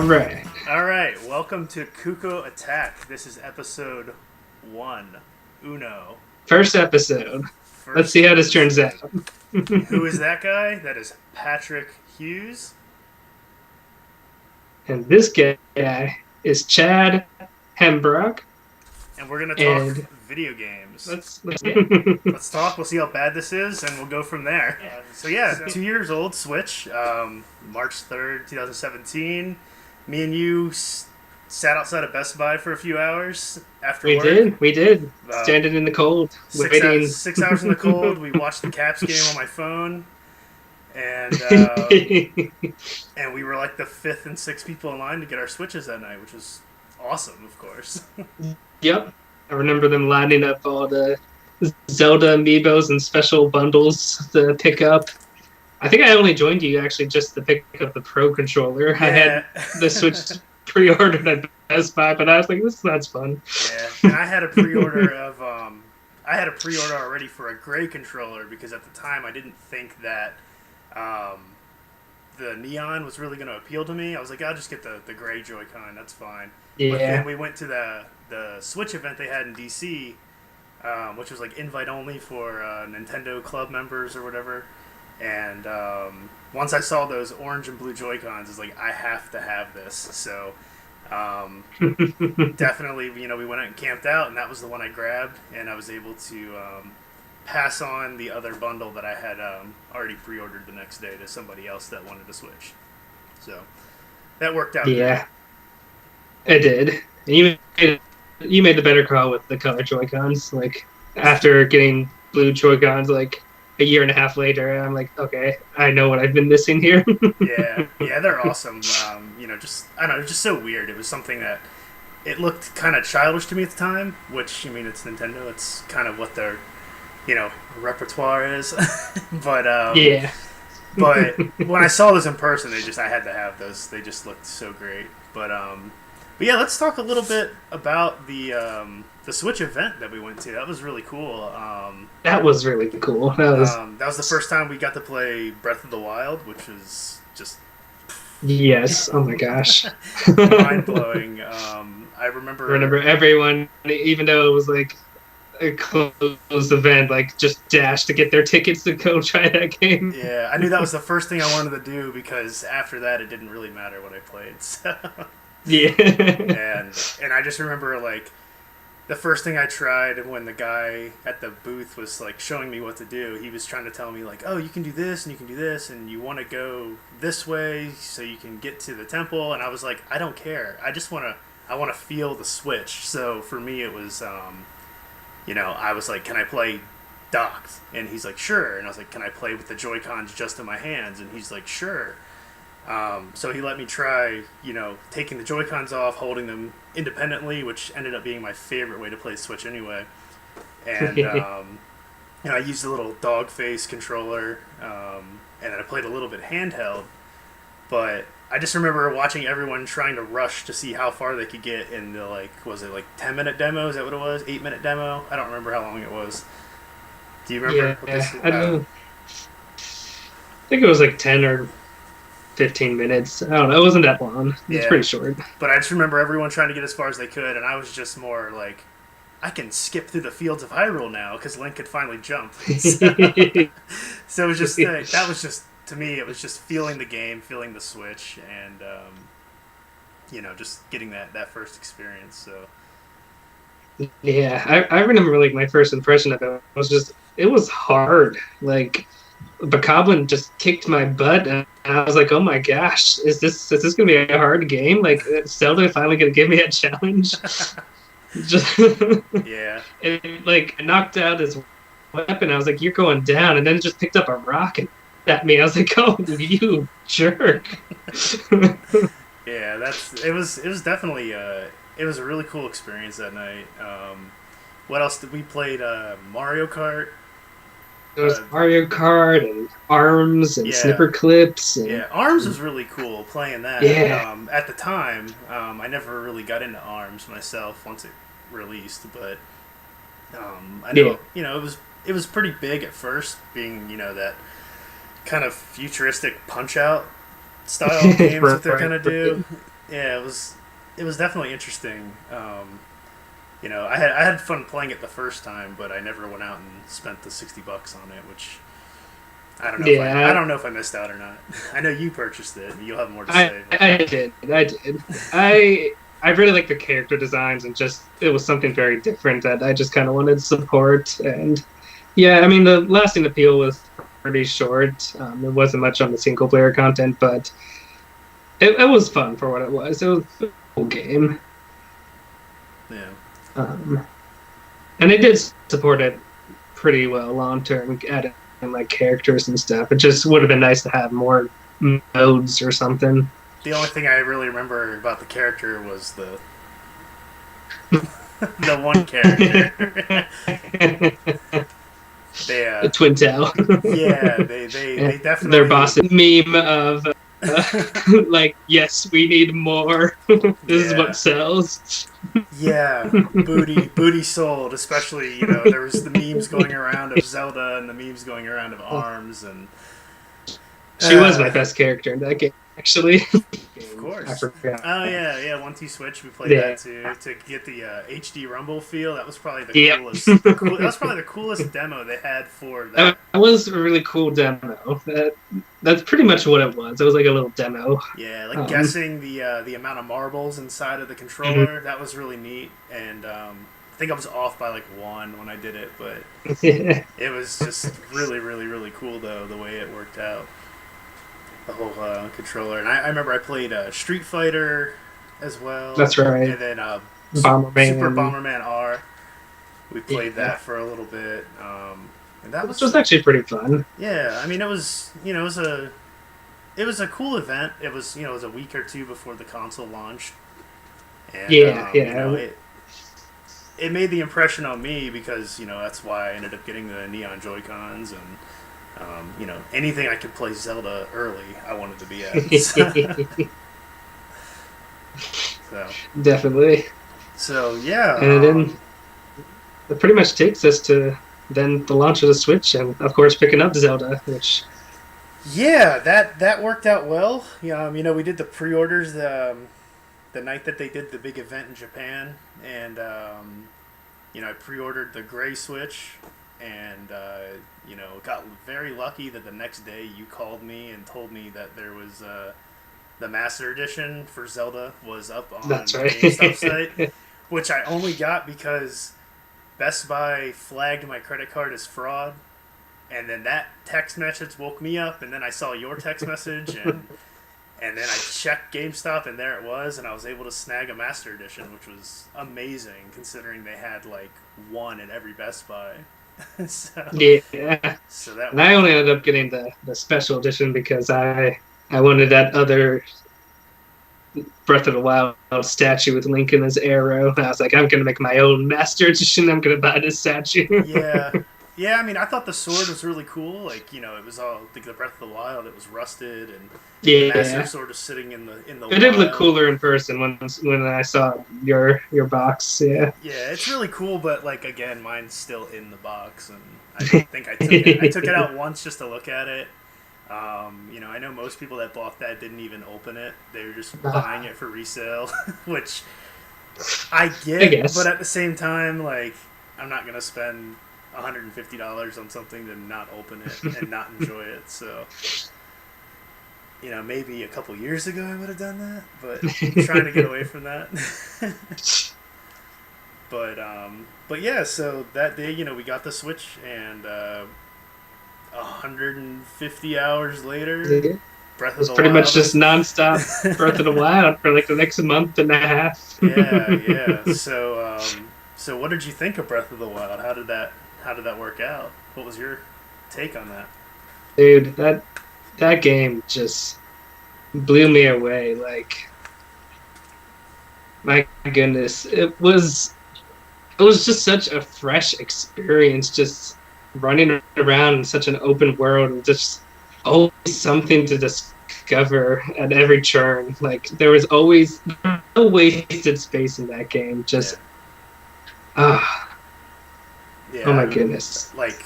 right. All right, welcome to Cucco Attack. This is episode 1. Uno. First episode. Let's First see how this turns out. episode. Who is that guy? That is Patrick Hughes. And this guy is Chad Hembrock. And we're going to talk video games. Let's talk. We'll see how bad this is, and we'll go from there. So 2 years old, Switch, March 3rd, 2017. Me and you sat outside of Best Buy for a few hours after work. We did. Standing in the cold. 6 hours in the cold. We watched the Caps game on my phone. And and we were like the 5th and 6th people in line to get our Switches that night, which was awesome, of course. Yep. I remember them lining up all the Zelda amiibos and special bundles to pick up. I think I only joined you actually just to pick up the Pro Controller. Yeah. I had the Switch pre-ordered at Best Buy, but I was like, that's fun. Yeah, and I had a pre-order already for a gray controller because at the time I didn't think that the neon was really going to appeal to me. I was like, I'll just get the gray Joy-Con, that's fine. Yeah. But then we went to the Switch event they had in DC, which was like invite only for Nintendo Club members or whatever. And once I saw those orange and blue Joy-Cons, I was like, I have to have this. So definitely, we went out and camped out, and that was the one I grabbed, and I was able to pass on the other bundle that I had already pre-ordered the next day to somebody else that wanted to switch. So that worked out. Yeah, it did. You made the better call with the color Joy-Cons. Like, after getting blue Joy-Cons, like, a year and a half later, I'm like, okay, I know what I've been missing here. yeah, they're awesome. Just I don't know, just so weird. It was something that it looked kind of childish to me at the time, which, it's Nintendo. It's kind of what their, repertoire is. But yeah. But when I saw those in person, I had to have those. They just looked so great. But yeah, let's talk a little bit about the Switch event that we went to. That was really cool. That was really cool. That was the first time we got to play Breath of the Wild, which was just... Yes. Oh my gosh. mind-blowing. I remember everyone, even though it was like a closed event, like just dashed to get their tickets to go try that game. Yeah, I knew that was the first thing I wanted to do because after that it didn't really matter what I played. So. Yeah. And I just remember, like, the first thing I tried when the guy at the booth was, like, showing me what to do, he was trying to tell me, like, oh, you can do this and you can do this and you want to go this way so you can get to the temple. And I was like, I don't care. I want to feel the Switch. So for me it was, I was like, can I play docked? And he's like, sure. And I was like, can I play with the Joy-Cons just in my hands? And he's like, sure. So he let me try, taking the Joy-Cons off, holding them independently, which ended up being my favorite way to play Switch anyway. And, I used a little dog face controller, and then I played a little bit handheld. But I just remember watching everyone trying to rush to see how far they could get in the, like, was it like 10-minute demo? Is that what it was? 8-minute demo? I don't remember how long it was. Do you remember what this I don't know. I think it was like 10 or 15 minutes. I don't know. It wasn't that long. It's pretty short. But I just remember everyone trying to get as far as they could, and I was just more like, I can skip through the fields of Hyrule now because Link could finally jump. So it was just that was just, to me, it was just feeling the game, feeling the Switch, and just getting that first experience. So yeah, I remember, like, my first impression of it was hard. Like, Bokoblin just kicked my butt, and I was like, "Oh my gosh, is this gonna be a hard game? Like, is Zelda finally gonna give me a challenge?" Yeah. It, like, knocked out his weapon. I was like, "You're going down," and then it just picked up a rock and at me. I was like, "Oh, you jerk!" Yeah, it was definitely it was a really cool experience that night. What else did we played? Mario Kart. There was Mario Kart and ARMS and Snipperclips. And... Yeah, ARMS was really cool playing that. Yeah. At the time, I never really got into ARMS myself once it released, but I know it was pretty big at first, being that kind of futuristic Punch-Out style games that they're gonna do. yeah, it was definitely interesting. I had fun playing it the first time, but I never went out and spent the $60 on it, which I Yeah, don't know if I missed out or not. I know you purchased it, and you'll have more to I say. I did. I did. I really like the character designs, and just it was something very different that I just kind of wanted to support. And yeah, I mean the lasting appeal was pretty short. It wasn't much on the single player content, but it was fun for what it was. It was a cool game. Yeah, Um, and they did support it pretty well long term, adding like characters and stuff. It just would have been nice to have more modes or something. the only thing I really remember about the character was the the one character. they The twin tail. yeah, they Their definitely boss meme of like, yes, we need more. This is yeah. what sells. Yeah, booty sold. Especially, there was the memes going around of Zelda and the memes going around of Arms, and She was my best character in that game, actually. of I course. forgot. Oh yeah, 1-2 Switch. We played Yeah. that too to get the HD Rumble feel. That was probably the Yep. coolest. That was probably the coolest demo they had for that. That was a really cool demo. That's pretty much what it was. It was like a little demo. Yeah, like guessing the amount of marbles inside of the controller. That was really neat, and I think I was off by like 1 when I did it, but Yeah. it was just really, really, really cool though the way it worked out. The whole controller, and I remember I played Street Fighter as well. That's right. And then Bomberman. Super Bomberman R. We played Yeah. that for a little bit, and that Which was actually pretty fun. yeah. I mean, it was it was a cool event. It was it was a week or two before the console launched, and Yeah, it made the impression on me because that's why I ended up getting the Neon Joy-Cons and. Anything I could play Zelda early, I wanted to be at. So Definitely. So yeah, And then it pretty much takes us to then the launch of the Switch, and of course picking up Zelda, which yeah, that worked out well. We did the pre-orders the night that they did the big event in Japan, and I pre-ordered the gray Switch, and got very lucky that the next day you called me and told me that there was the Master Edition for Zelda was up on that's the right. GameStop site, which I only got because Best Buy flagged my credit card as fraud, and then that text message woke me up, and then I saw your text message, and then I checked GameStop, and there it was, and I was able to snag a Master Edition, which was amazing considering they had like one at every Best Buy. Yeah. So that And I only ended up getting the special edition because I wanted that other Breath of the Wild statue with Link and his arrow. And I was like, I'm gonna make my own Master Edition. I'm gonna buy this statue. Yeah. I mean, I thought the sword was really cool. Like, it was all like the Breath of the Wild. It was rusted, and the Master Sword is sitting in the. It did look cooler in person when I saw your box. Yeah. Yeah, it's really cool, but like again, mine's still in the box, and I think I took it out once just to look at it. I know most people that bought that didn't even open it; they were just buying it for resale, which I guess. But at the same time, like, I'm not gonna spend $150 on something to not open it and not enjoy it. So, maybe a couple years ago I would have done that, but I'm trying to get away from that. But yeah, so that day, we got the Switch, and 150 hours later, Breath of the Wild. Pretty much just nonstop Breath of the Wild for like the next month and a half. Yeah. So what did you think of Breath of the Wild? How did that work out? What was your take on that? Dude, that game just blew me away. Like, my goodness, it was just such a fresh experience, just running around in such an open world and just always something to discover at every turn. Like, there was always no wasted space in that game. Just yeah, oh my goodness. Like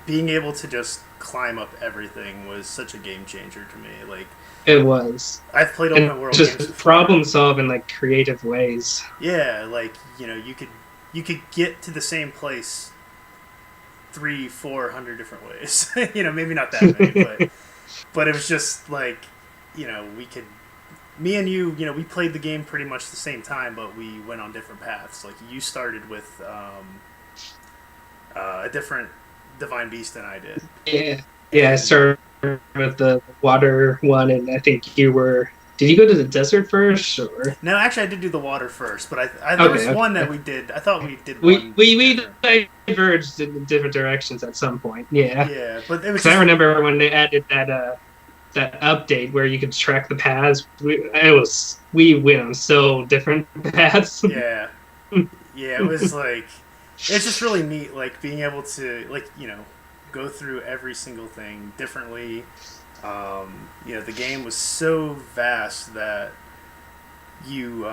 being able to just climb up everything was such a game changer to me. Like, It was. I've played And open world games just before. problem solve in like creative ways. Yeah, like, you could get to the same place 300-400 different ways. Maybe not that many, but it was just like, we could, me and you, we played the game pretty much the same time, but we went on different paths. Like, you started with a different divine beast than I did. Yeah. Yeah, I started with the water one, and I think you were. Did you go to the desert first, or? No, actually, I did do the water first, but there was one that we did. I thought we did. We diverged in different directions at some point. Yeah. Yeah, but it was. I remember when they added that update where you could track the paths. We went on so different paths. Yeah, yeah. It was like, it's just really neat, like being able to go through every single thing differently. The game was so vast that you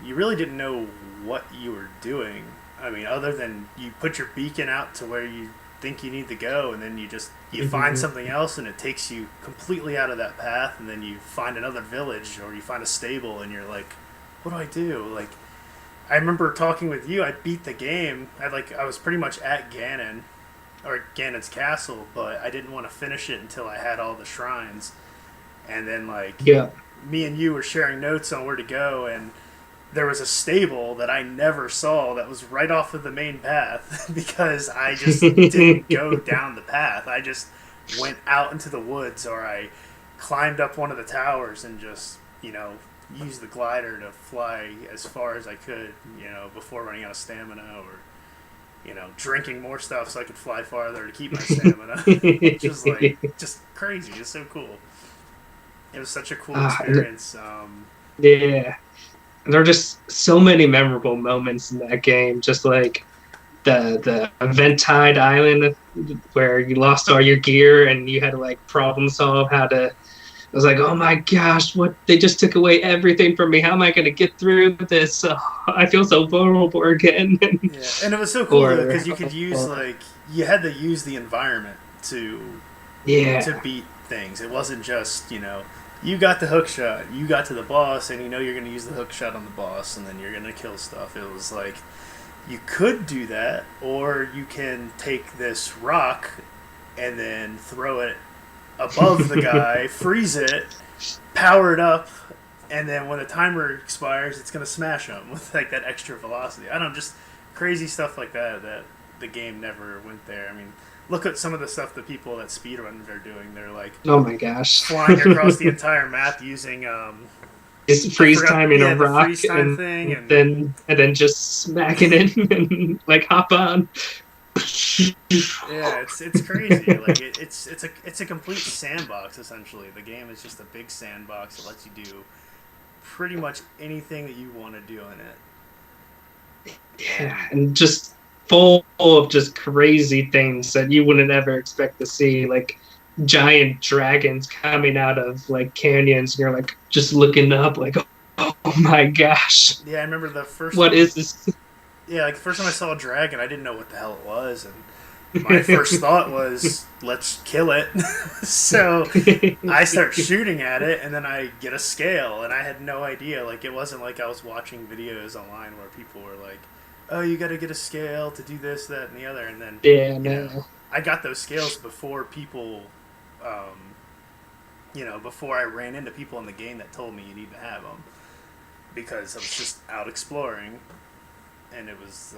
really didn't know what you were doing. I mean, other than you put your beacon out to where you think you need to go, and then you find something else, and it takes you completely out of that path, and then you find another village or you find a stable, and you're like, what do I do? Like, I remember talking with you. I beat the game. I was pretty much at Ganon, or Ganon's castle, but I didn't want to finish it until I had all the shrines. And then me and you were sharing notes on where to go, and there was a stable that I never saw that was right off of the main path because I just didn't go down the path. I just went out into the woods, or I climbed up one of the towers and just, used the glider to fly as far as I could, before running out of stamina, or drinking more stuff so I could fly farther to keep my stamina. Just crazy. It's so cool. It was such a cool experience. Yeah. And there are just so many memorable moments in that game. Just like the Eventide Island where you lost all your gear and you had to problem solve how to. I was like, oh my gosh, what? They just took away everything from me. How am I going to get through this? I feel so vulnerable again. Yeah, and it was so cool because you could use, you had to use the environment to beat things. It wasn't just, you got the hook shot, you got to the boss, and you're going to use the hook shot on the boss, and then you're going to kill stuff. It was like, you could do that, or you can take this rock and then throw it above the guy, freeze it, power it up, and then when the timer expires, it's going to smash him with that extra velocity. I don't know, just crazy stuff like that the game never went there. I mean, look at some of the stuff the people that speedrun are doing. They're oh my gosh, flying across the entire map using is freeze timing a rock and thing, and then just smacking it and hop on. Yeah, it's crazy. It's a complete sandbox essentially. The game is just a big sandbox that lets you do pretty much anything that you want to do in it. Yeah, and just full of just crazy things that you wouldn't ever expect to see, like giant dragons coming out of canyons, and you're just looking up oh my gosh. Yeah, I remember the first. What is this? Yeah, the first time I saw a dragon, I didn't know what the hell it was, and my first thought was, let's kill it. So I start shooting at it, and then I get a scale, and I had no idea. It wasn't like I was watching videos online where people were like, oh, you got to get a scale to do this, that, and the other, and then I got those scales before people, before I ran into people in the game that told me you need to have them, because I was just out exploring. And it was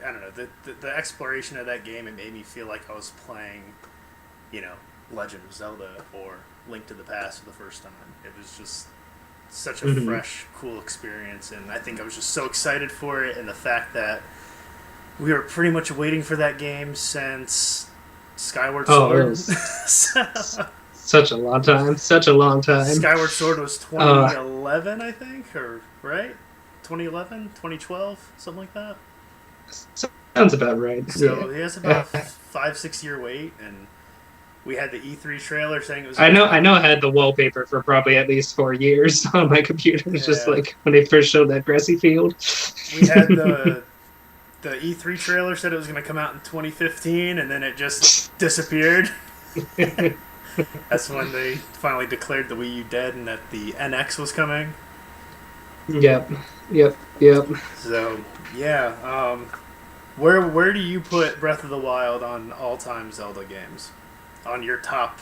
I don't know, the exploration of that game, it made me feel like I was playing, Legend of Zelda or Link to the Past for the first time. It was just such a fresh, cool experience, and I think I was just so excited for it, and the fact that we were pretty much waiting for that game since Skyward Sword. Such a long time. Skyward Sword was 2011, I think, or right? 2011, 2012, something like that. Sounds about right. So he has about a 5-6 year wait, and we had the E3 trailer saying it was. I know. I had the wallpaper for probably at least 4 years on my computer. It's just when they first showed that grassy field. We had the the E3 trailer said it was going to come out in 2015, and then it just disappeared. That's when they finally declared the Wii U dead and that the NX was coming. Yep. So yeah, where do you put Breath of the Wild on all-time Zelda games? On your top,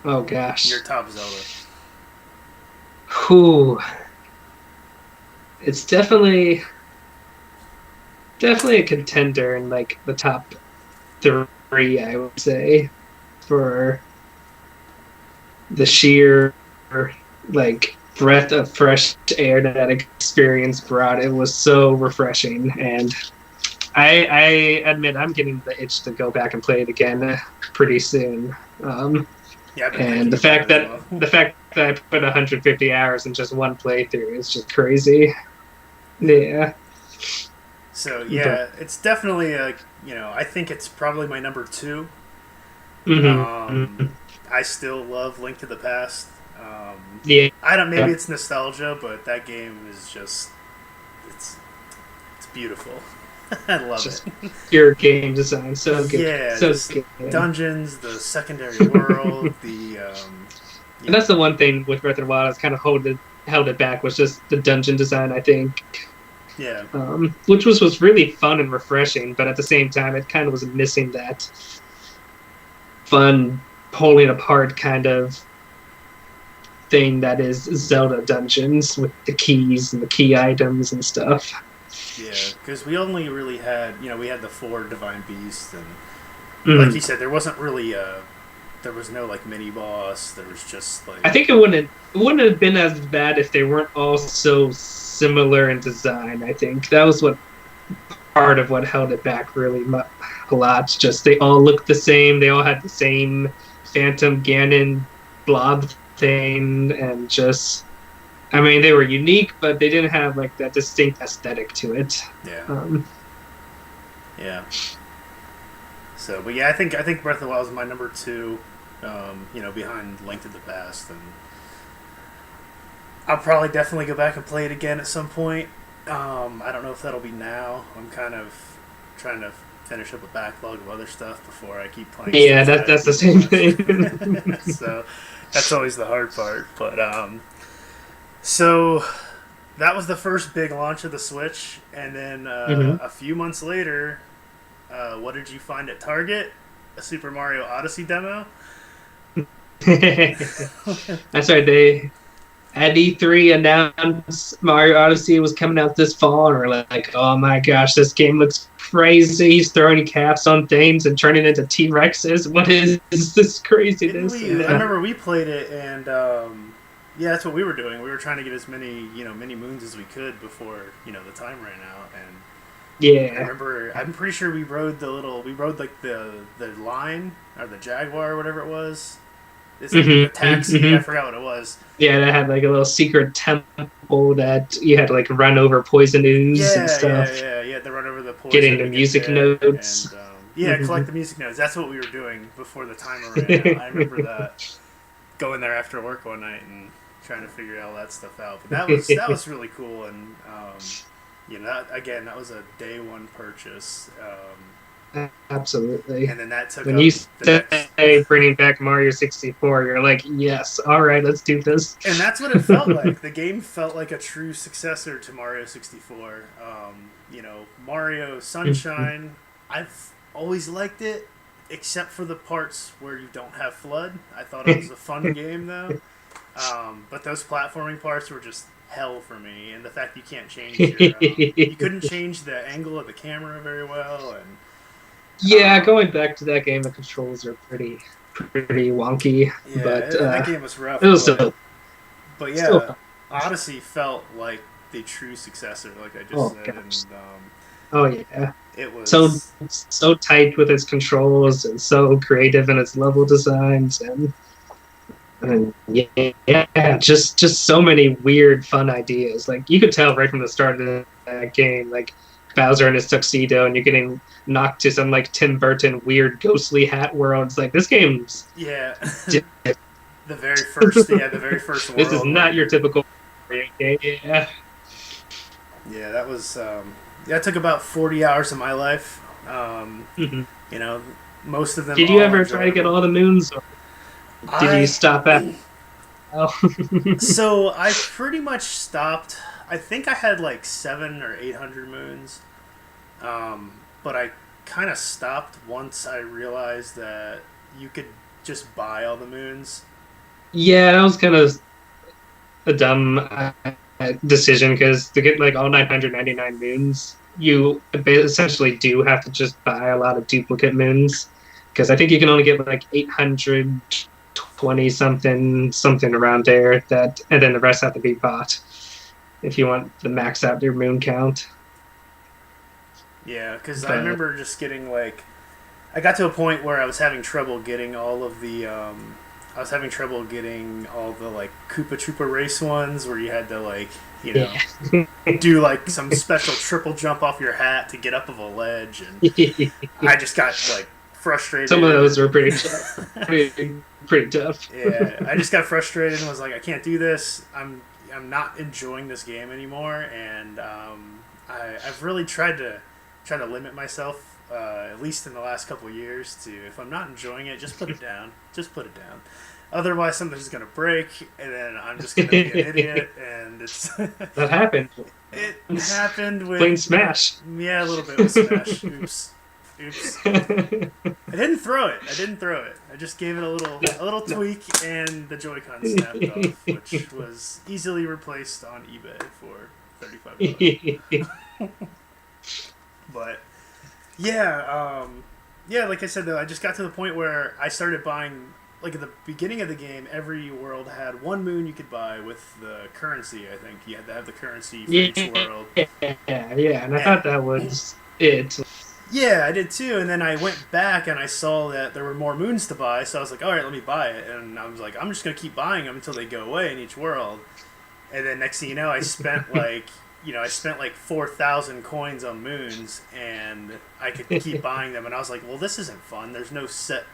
Oh gosh. your top Zelda. Whew. It's definitely a contender in like the top 3, I would say, for the sheer like breath of fresh air that experience brought. It was so refreshing, and I admit I'm getting the itch to go back and play it again pretty soon. Yeah, and the fact that I put 150 hours in just one playthrough is just crazy. Yeah. So yeah, it's definitely I think it's probably my number 2. Mm-hmm. I still love Link to the Past. Yeah. Maybe it's nostalgia, but that game is just it's beautiful. I love it. Pure game design, so good. Yeah, so good. Good. Dungeons, the secondary world, and that's the one thing with Breath of the Wild that's kind of held it back, was just the dungeon design, I think. Yeah. Which was really fun and refreshing, but at the same time, it kind of was missing that fun, pulling apart kind of thing that is Zelda dungeons with the keys and the key items and stuff. Yeah, because we only really had, we had the 4 divine beasts, and Mm-hmm. like you said, there wasn't really there was no like mini boss. There was just like I think it wouldn't have been as bad if they weren't all so similar in design. I think that was what part of what held it back really a lot. Just they all looked the same. They all had the same Phantom Ganon blob thing, and just they were unique, but they didn't have like that distinct aesthetic to it. Yeah. Yeah. So, but yeah, I think Breath of the Wild is my number 2. Behind Link to the Past, and I'll probably definitely go back and play it again at some point. I don't know if that'll be now. I'm kind of trying to finish up a backlog of other stuff before I keep playing. Yeah, that's the same thing. So that's always the hard part. But so that was the first big launch of the Switch, and then a few months later, what did you find at Target? A Super Mario Odyssey demo. That's right. They at E3 announced Mario Odyssey was coming out this fall, and we're like, "Oh my gosh, this game looks crazy! He's throwing caps on things and turning into T-Rexes. What is this craziness?" I remember we played it, and that's what we were doing. We were trying to get as many mini moons as we could before the time ran out, and yeah, I remember. I'm pretty sure we rode like the line or the Jaguar or whatever it was. It's like the taxi. I forgot what it was. Yeah, that had like a little secret temple that you had to like run over poison ooze and stuff. Yeah. You had to run over the poison. Getting the music notes. And, collect the music notes. That's what we were doing before the timer ran out. I remember that. Going there after work one night and trying to figure all that stuff out. But that was really cool, and that was a day 1 purchase. Absolutely. And then that took when you say bringing back Mario 64, you're like, yes, all right, let's do this. And that's what it felt like. The game felt like a true successor to Mario 64. Mario Sunshine, I've always liked it, except for the parts where you don't have FLUDD. I thought it was a fun game, though. But those platforming parts were just hell for me. And the fact you can't change you couldn't change the angle of the camera very well, and yeah, going back to that game, the controls are pretty wonky. Yeah, but that game was rough. It was but yeah, Odyssey felt like the true successor, like I just said. Gosh. And, yeah, it was so tight with its controls and so creative in its level designs, and just so many weird, fun ideas. Like you could tell right from the start of that game, like Bowser in his tuxedo, and you're getting knocked to some like Tim Burton weird ghostly hat worlds. Like this game's the very first world. This is not your typical game. Yeah, that was that took about 40 hours of my life. Hmm. You know, most of them Did you all ever try to get enjoyable. all the moons, or did you I stop at? Oh. So I pretty much stopped. I think I had like 700 or 800 moons, but I kind of stopped once I realized that you could just buy all the moons. Yeah, that was kind of a dumb decision because to get like all 999 moons, you essentially do have to just buy a lot of duplicate moons because I think you can only get like 820 something around there that, and then the rest have to be bought if you want to max out your moon count. Yeah, because I But remember just getting like I got to a point where I was having trouble getting all of the. I was having trouble getting all the like Koopa Troopa race ones where you had to like yeah. do like some special triple jump off your hat to get up of a ledge, and I just got like Some of frustrated. those were pretty And tough. Pretty tough. yeah, I just got frustrated and was like, I can't do this. I'm not enjoying this game anymore, and I've really tried to limit myself. At least in the last couple of years, to if I'm not enjoying it, just put it down. Just put it down. Otherwise, something's gonna break, and then I'm just gonna be an idiot. And it's That happened. it happened Playing with Smash. yeah, a little bit with Smash. Oops, oops. I didn't throw it. I didn't throw it. I just gave it a little No. tweak, and the Joy-Con snapped off, which was easily replaced on eBay for $35. But yeah, yeah. Like I said, though, I just got to the point where I started buying. Like at the beginning of the game, every world had one moon you could buy with the currency. I think you had to have the currency for each world. Yeah, and I And thought that was it. yeah, I did too. And then I went back and I saw that there were more moons to buy. So I was like, all right, let me buy it. And I was like, I'm just gonna keep buying them until they go away in each world. And then next thing you know, I spent like I spent like 4,000 coins on moons, and I could keep buying them. And I was like, well, this isn't fun. There's no set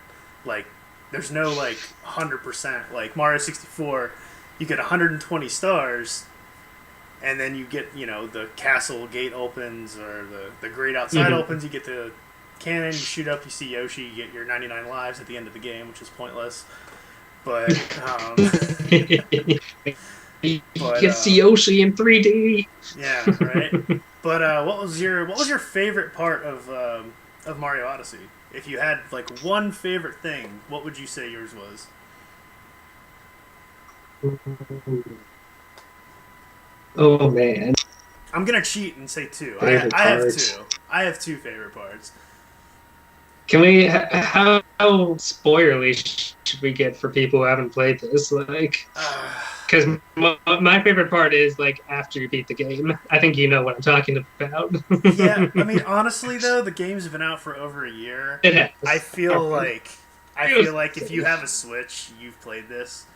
like there's no like 100% like Mario 64. You get 120 stars, and then you get the castle gate opens or the grate outside opens. You get the cannon, you shoot up, you see Yoshi, you get your 99 lives at the end of the game, which is pointless. But You but get to see Yoshi in 3D. yeah, right. But what was your favorite part of Mario Odyssey? If you had like one favorite thing, what would you say yours was? Oh man, I'm gonna cheat and say two. favorite I have parts. two. I have two favorite parts. Can we? How spoilerly should we get for people who haven't played this? Like, because my favorite part is like after you beat the game. I think you know what I'm talking about. Yeah, I mean honestly though, the game's been out for over a year. It has. I feel like if you have a Switch, you've played this.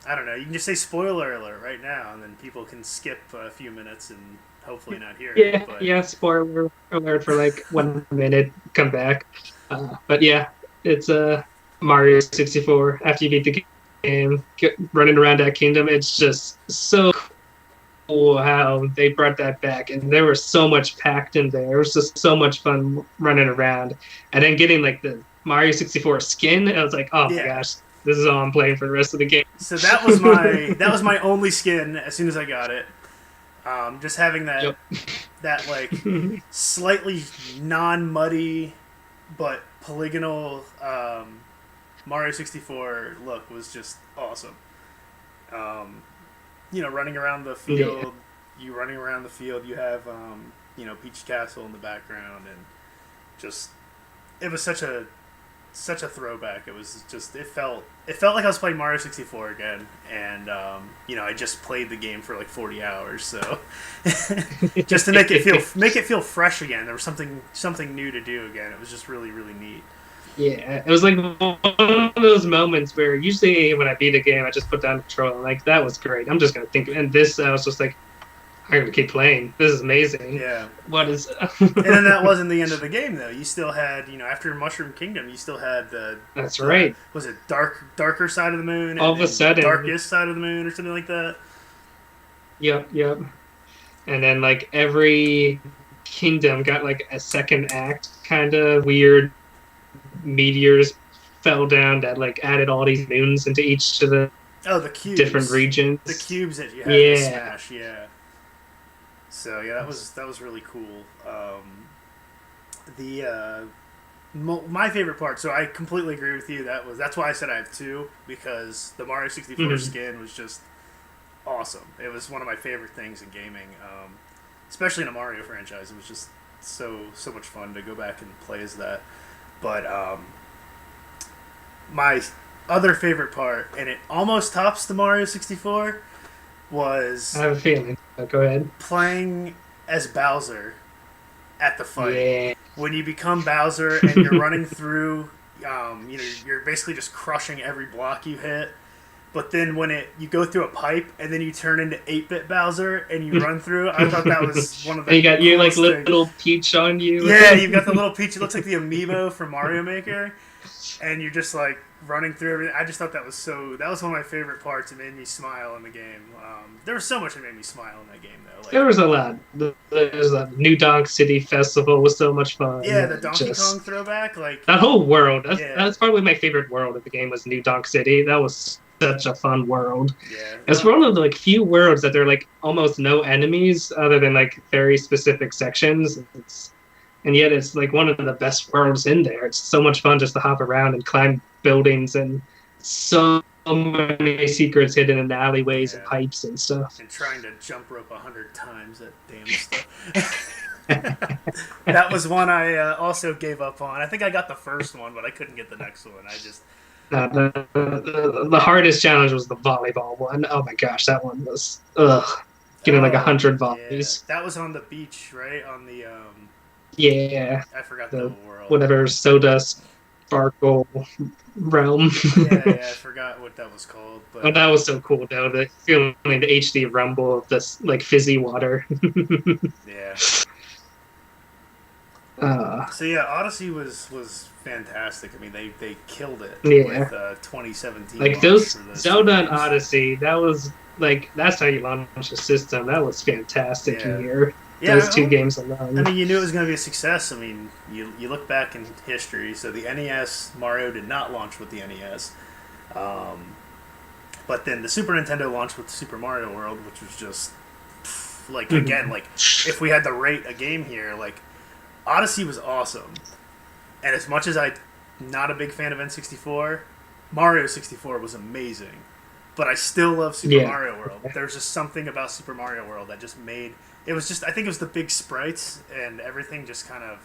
I don't know. You can just say spoiler alert right now, and then people can skip a few minutes and hopefully not hear it. Yeah, But yeah. Spoiler alert for like 1 minute. Come back. But yeah, it's Mario 64. After you beat the game, running around that kingdom, it's just so cool how they brought that back, and there was so much packed in there. It was just so much fun running around, and then getting like the Mario 64 skin. I was like, oh my yeah, gosh, this is all I'm playing for the rest of the game. so that was my only skin as soon as I got it. Just having Yep. that like slightly non-muddy but polygonal Mario 64 look was just awesome. Running around the field, you have Peach Castle in the background, and just it was such a throwback. It was just it felt like I was playing Mario 64 again, and I just played the game for like 40 hours, so just to make it feel fresh again. There was something new to do again. It was just really really neat. Yeah, it was like one of those moments where usually when I beat a game, I just put down the control and like that was great. I'm just gonna think, and this I was just like, I'm gonna keep playing. This is amazing. Yeah. What is? And then that wasn't the end of the game though. You still had after Mushroom Kingdom, you still had That's right. Was it darker side of the moon? All of a sudden, darkest side of the moon or something like that. Yep. and then like every kingdom got like a second act, kind of weird meteors fell down that like added all these moons into each of the Oh, the different cubes. The regions. cubes that you had to Yeah, smash, yeah. So yeah, that was really cool. The my favorite part. So I completely agree with you. That's why I said I have two, because the Mario 64 mm-hmm. skin was just awesome. It was one of my favorite things in gaming, especially in a Mario franchise. It was just so much fun to go back and play as that. But my other favorite part, and it almost tops the Mario 64, was I have a feeling. Go ahead. playing as Bowser at the fight. Yeah. When you become Bowser and you're running through, you're basically just crushing every block you hit. But then when you go through a pipe and then you turn into 8-bit Bowser and you run through, I thought that was one of the You got your like coolest things. little peach on you. Yeah, you've got the little Peach. It looks like the amiibo from Mario Maker, and you're just like running through everything. I just thought that was That was one of my favorite parts. It made me smile in the game. There was so much that made me smile in that game, though. Like, There was a lot. There's a New Donk City Festival was so much fun. yeah, the Donkey Kong throwback. Like that whole world. Yeah. That's probably my favorite world of the game was New Donk City. That was such a fun world. Yeah, It's one of the like few worlds that there are like almost no enemies other than like very specific sections. And yet it's like one of the best worlds in there. It's so much fun just to hop around and climb buildings, and so many secrets hidden in the alleyways and pipes and stuff. and trying to jump rope 100 times. That damn stuff. That was one I also gave up on. I think I got the first one, but I couldn't get the next one. I just The hardest challenge was the volleyball one. Oh my gosh, that one was getting like 100 volleys. Yeah. That was on the beach, right? On the Yeah, I forgot the world. whatever soda sparkle realm. Yeah, I forgot what that was called. But Oh, that was so cool though. The feeling the HD rumble of this like fizzy water. yeah. So yeah, Odyssey was fantastic. I mean, they killed it with 2017. Like those Zelda and Odyssey, that's how you launch a system. That was fantastic here. Yeah, those two games alone. I mean, you knew it was going to be a success. I mean, you look back in history. So the NES, Mario did not launch with the NES. But then the Super Nintendo launched with Super Mario World, which was just, like, again, like, if we had to rate a game here, like, Odyssey was awesome. And as much as I'm not a big fan of N64, Mario 64 was amazing. But I still love Super Mario World. There's just something about Super Mario World that just made... It was just... I think it was the big sprites and everything just kind of...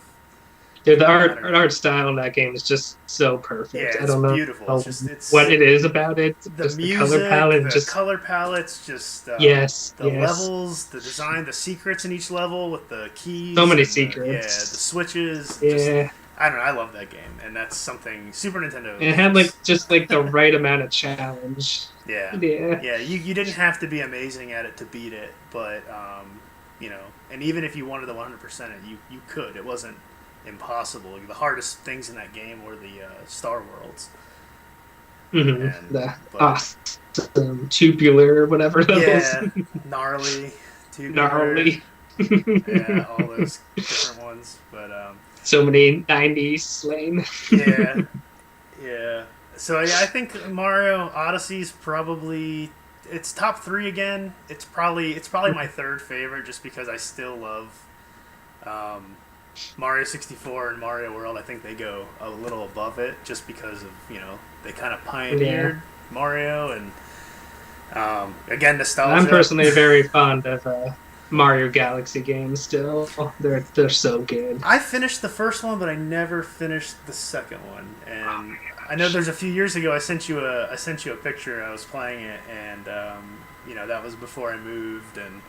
Dude, the art style in that game is just so perfect. Yeah, it's I don't know beautiful. It's what it is about it. The just music, the color palette, the color palettes, just yes, levels, the design, the secrets in each level with the keys. So many secrets. The switches. Yeah. Just, I don't know. I love that game, and that's something Super Nintendo. It had like just like the right amount of challenge. Yeah. You didn't have to be amazing at it to beat it, but and even if you wanted to 100% it, you could. It wasn't impossible. The hardest things in that game were the Star Worlds. Tubular, whatever that was. Gnarly, tubular. Yeah, all those different ones. But so many 90s slain. Yeah. So yeah, I think Mario Odyssey's probably it's top 3 again. It's probably my third favorite, just because I still love Mario 64 and Mario World. I think they go a little above it, just because of they kind of pioneered Mario, and again, nostalgia. I'm personally very fond of Mario Galaxy games. Still, they're so good. I finished the first one, but I never finished the second one. And I know there's a few years ago I sent you a picture. I was playing it, and that was before I moved, and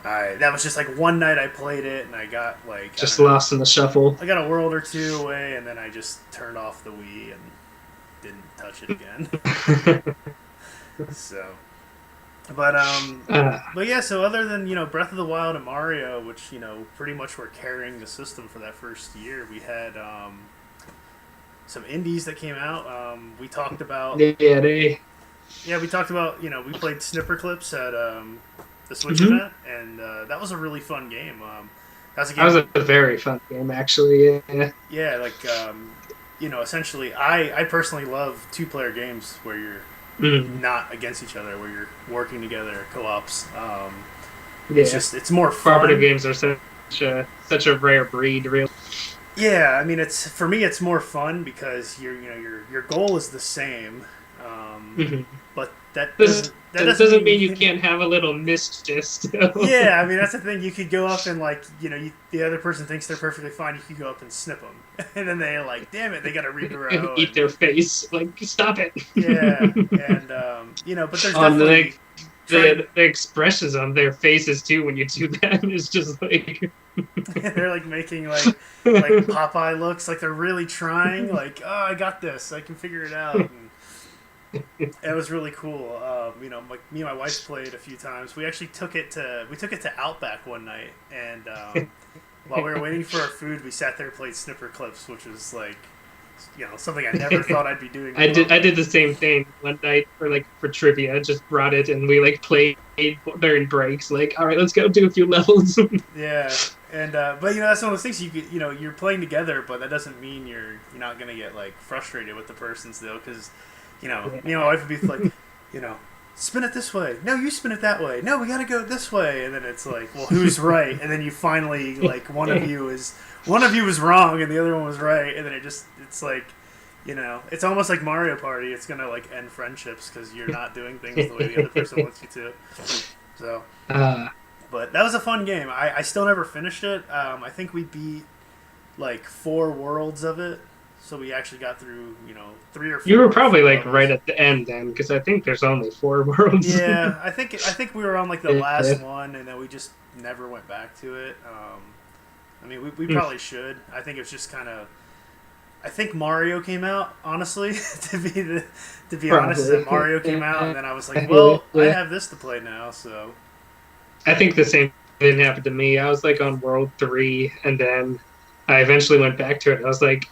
that was just like one night I played it, and I got like just lost in the shuffle. I got a world or two away, and then I just turned off the Wii and didn't touch it again. So, but yeah. So other than Breath of the Wild and Mario, which pretty much were carrying the system for that first year, we had some indies that came out. We talked about we talked about we played Snipperclips at the Switch Hmm. event, and that was a really fun game. That was a That was game. a very fun game, actually. Yeah. Yeah, like essentially, I personally love two-player games where you're Mm. not against each other, where you're working together, co-ops. It's Yeah. just it's more Cooperative fun. games are such a rare breed, really. Yeah, I mean, it's for me, it's more fun because your goal is the same, Hmm. but that This doesn't doesn't mean mean you can't have a little mischief still. yeah, I mean that's the thing. You could go up and like the other person thinks they're perfectly fine. You could go up and snip them, and then they're like, "Damn it, they got to And regrow." eat And their face. Like, stop it. yeah, and but there's On definitely trying. the expressions on their faces too when you do that is just like They're like making like Popeye looks like they're really trying. Like, oh, I got this. I can figure it out. And it was really cool. Like me and my wife played a few times. We took it to Outback one night, and while we were waiting for our food, we sat there and played Snipperclips, which was like, something I never thought I'd be doing I remotely. did the same thing one night for trivia. Just brought it and we like played during breaks. Like, all right, let's go do a few levels. Yeah, and but that's one of those things you're playing together, but that doesn't mean you're not gonna get like frustrated with the person still because me and my wife would be like, you know, spin it this way. No, you spin it that way. No, we gotta go this way. And then it's like, well, who's right? And then you finally like one of you is wrong and the other one was right, and then it's like. It's almost like Mario Party. It's gonna like end friendships because you're not doing things the way the other person wants you to. So, uh, but that was a fun game. I still never finished it. I think we beat like 4 worlds of it, so we actually got through 3 or 4 you were of the probably four like levels. right at the end then, because I think there's only four worlds. Yeah, I think we were on like the last Yeah. one, and then we just never went back to it. I mean, we probably should. I think it's just kind of. I think Mario came out. Honestly, to be honest, is that Probably. Mario came out, and Yeah. then I was like, well, I have this to play now. So I think the same thing happened to me. I was like on World 3, and then I eventually went back to it. I was like,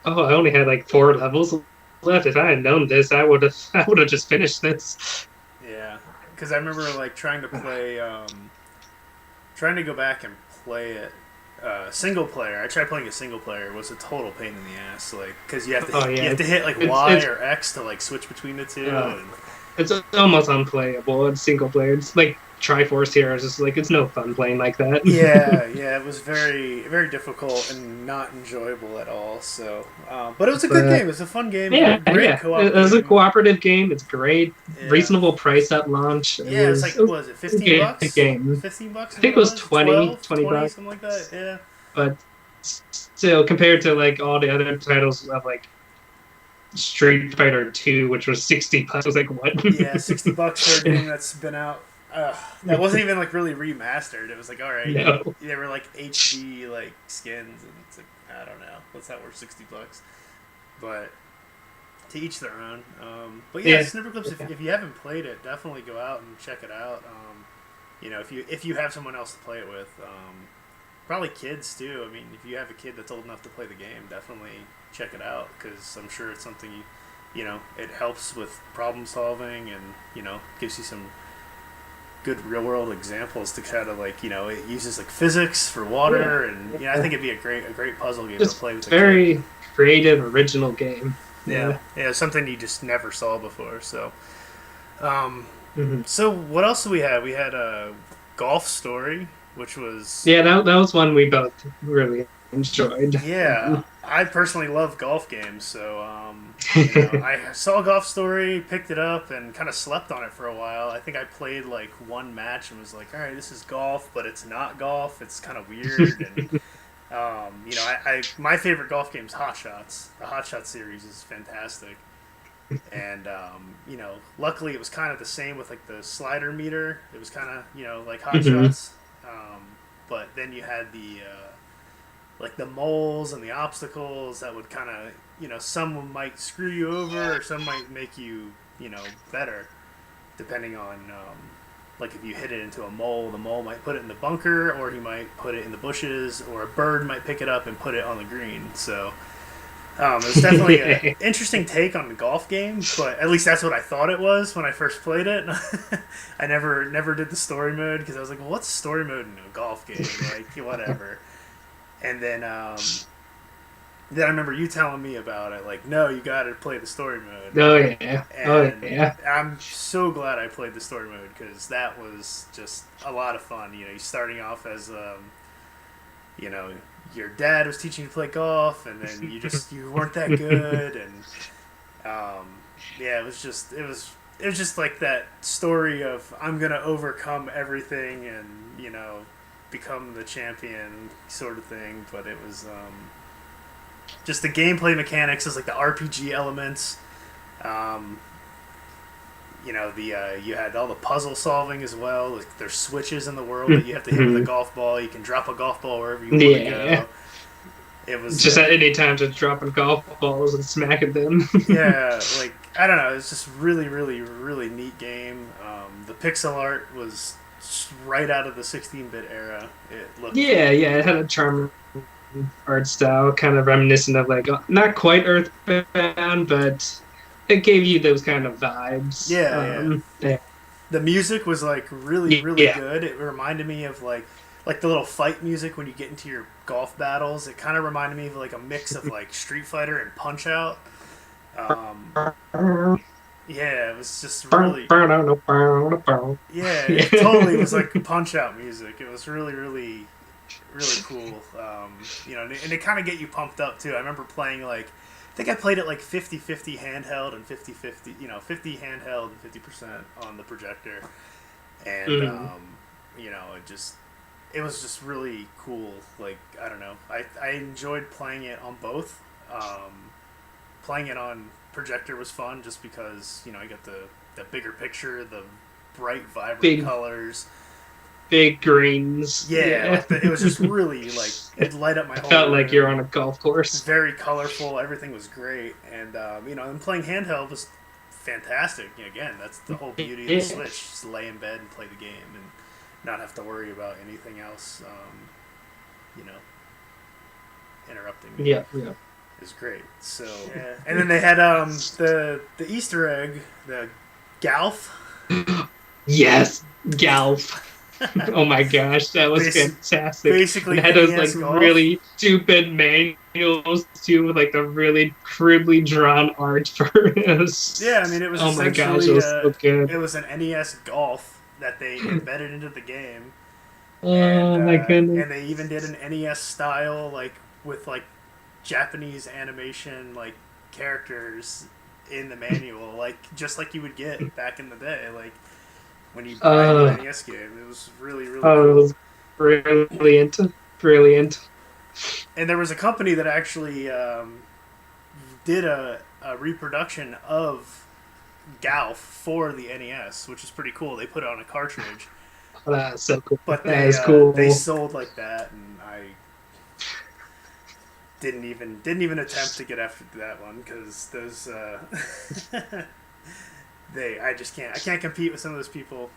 oh, I only had like four levels left. If I had known this, I would have just finished this. yeah, because I remember like trying to go back and play it single player. I tried playing a single player. It was a total pain in the ass. Like because Oh you yeah, have to hit like it's Y it's or X to like switch between the two. uh, And it's almost unplayable in single player. It's like Triforce Heroes. It's like it's no fun playing like that. yeah, it was very very difficult and not enjoyable at all. So, but it was a good game. It was a fun game. Yeah, Great yeah. co-op It was a game. cooperative game. It's great. Yeah, Reasonable price at launch. yeah. It was like It was what was it a 15 good bucks? game. 15 bucks I is think what it it was was. 20, 12, 20 20, bucks. something like that. Yeah. But still, compared to like all the other titles of like Street Fighter 2, which was 60 bucks, I was like, what? Yeah, $60 for a game that's been out. That wasn't even like really remastered. It was like, all right, No. they were like HD like skins, and it's like I don't know, what's that worth $60? But to each their own. But yeah, Yeah. Snipperclips. Yeah. If you haven't played it, definitely go out and check it out. If you have someone else to play it with, probably kids too. I mean, if you have a kid that's old enough to play the game, definitely check it out because I'm sure it's something it helps with problem solving and gives you some good real world examples to kind of like it uses like physics for water and I think it'd be a great puzzle game to Just play with a kid. very creative, original game. Yeah, Yeah. yeah, something you just never saw before. So, um, Hmm. so what else do we have? We had a golf story, which was Yeah, that was one we both really enjoyed. yeah. I personally love golf games, so I saw Golf Story, picked it up, and kind of slept on it for a while. I think I played like one match and was like, all right, this is golf, but it's not golf. It's kind of weird and. My favorite golf game is Hot Shots. The Hot Shots series is fantastic, and luckily it was kind of the same with like the slider meter. It was kind of like Hot Hmm. Shots, but then you had the like the moles and the obstacles that would kind of some might screw you over or some might make you better depending on like if you hit it into a mole, the mole might put it in the bunker, or he might put it in the bushes, or a bird might pick it up and put it on the green. So It was definitely an interesting take on the golf game, but at least that's what I thought it was when I first played it. I never did the story mode because I was like, well, what's story mode in a golf game? Like, whatever. And then I remember you telling me about it. Like, no, you got to play the story mode. Oh yeah, And I'm so glad I played the story mode because that was just a lot of fun. You know, you starting off as you know, your dad was teaching you to play golf, and then you weren't that good, and yeah, it was just like that story of I'm gonna overcome everything and, you know, become the champion sort of thing. But it was just the gameplay mechanics is like the RPG elements. You know, you had all the puzzle solving as well. Like, there's switches in the world that you have to hit with a golf ball. You can drop a golf ball wherever you want to go. It was just at any time just dropping golf balls and smacking them. Yeah, like, I don't know. It's just really, really, really neat game. The pixel art was right out of the 16-bit era. It looked It had a charming art style, kind of reminiscent of like not quite Earthbound, but it gave you those kind of vibes. Yeah. The music was like really, really good. It reminded me of like the little fight music when you get into your golf battles. It kind of reminded me of like a mix of like Street Fighter and Punch Out. Yeah, it was just really. Yeah, it totally was like Punch Out music. It was really, really, really cool. You know, and it kind of get you pumped up too. I remember playing like. I think I played it like 50-50 handheld and 50-50, you know, 50 handheld and 50% on the projector. And, you know, it was just really cool. Like, I don't know. I enjoyed playing it on both. Playing it on projector was fun just because, you know, I got the bigger picture, the bright, vibrant colors. Big greens. Yeah. Like it was just really, like, it light up my whole felt room. like you're on a golf course. Very colorful. Everything was great. And, you know, and playing handheld was fantastic. You know, again, that's the whole beauty of the Switch. Just lay in bed and play the game and not have to worry about anything else, you know, interrupting me. Yeah. It was great. So, yeah. And then they had the Easter egg, the Galf. Yes, Galf. Oh my gosh, that was fantastic. Basically, it had those like golf. really stupid manuals too, with like the really crudely drawn art for us. Yeah, I mean, it was. Oh my gosh, it was so good. It was an NES Golf that they embedded into the game. Oh my goodness! And they even did an NES style, like with like Japanese animation, like characters in the manual, like just like you would get back in the day, like. When you buy an NES game, it was really, really cool. It was brilliant. And there was a company that actually did a reproduction of Galf for the NES, which is pretty cool. They put it on a cartridge. Oh, that's so cool. But cool. They sold like that, and I didn't even attempt to get after that one because those. I can't compete with some of those people.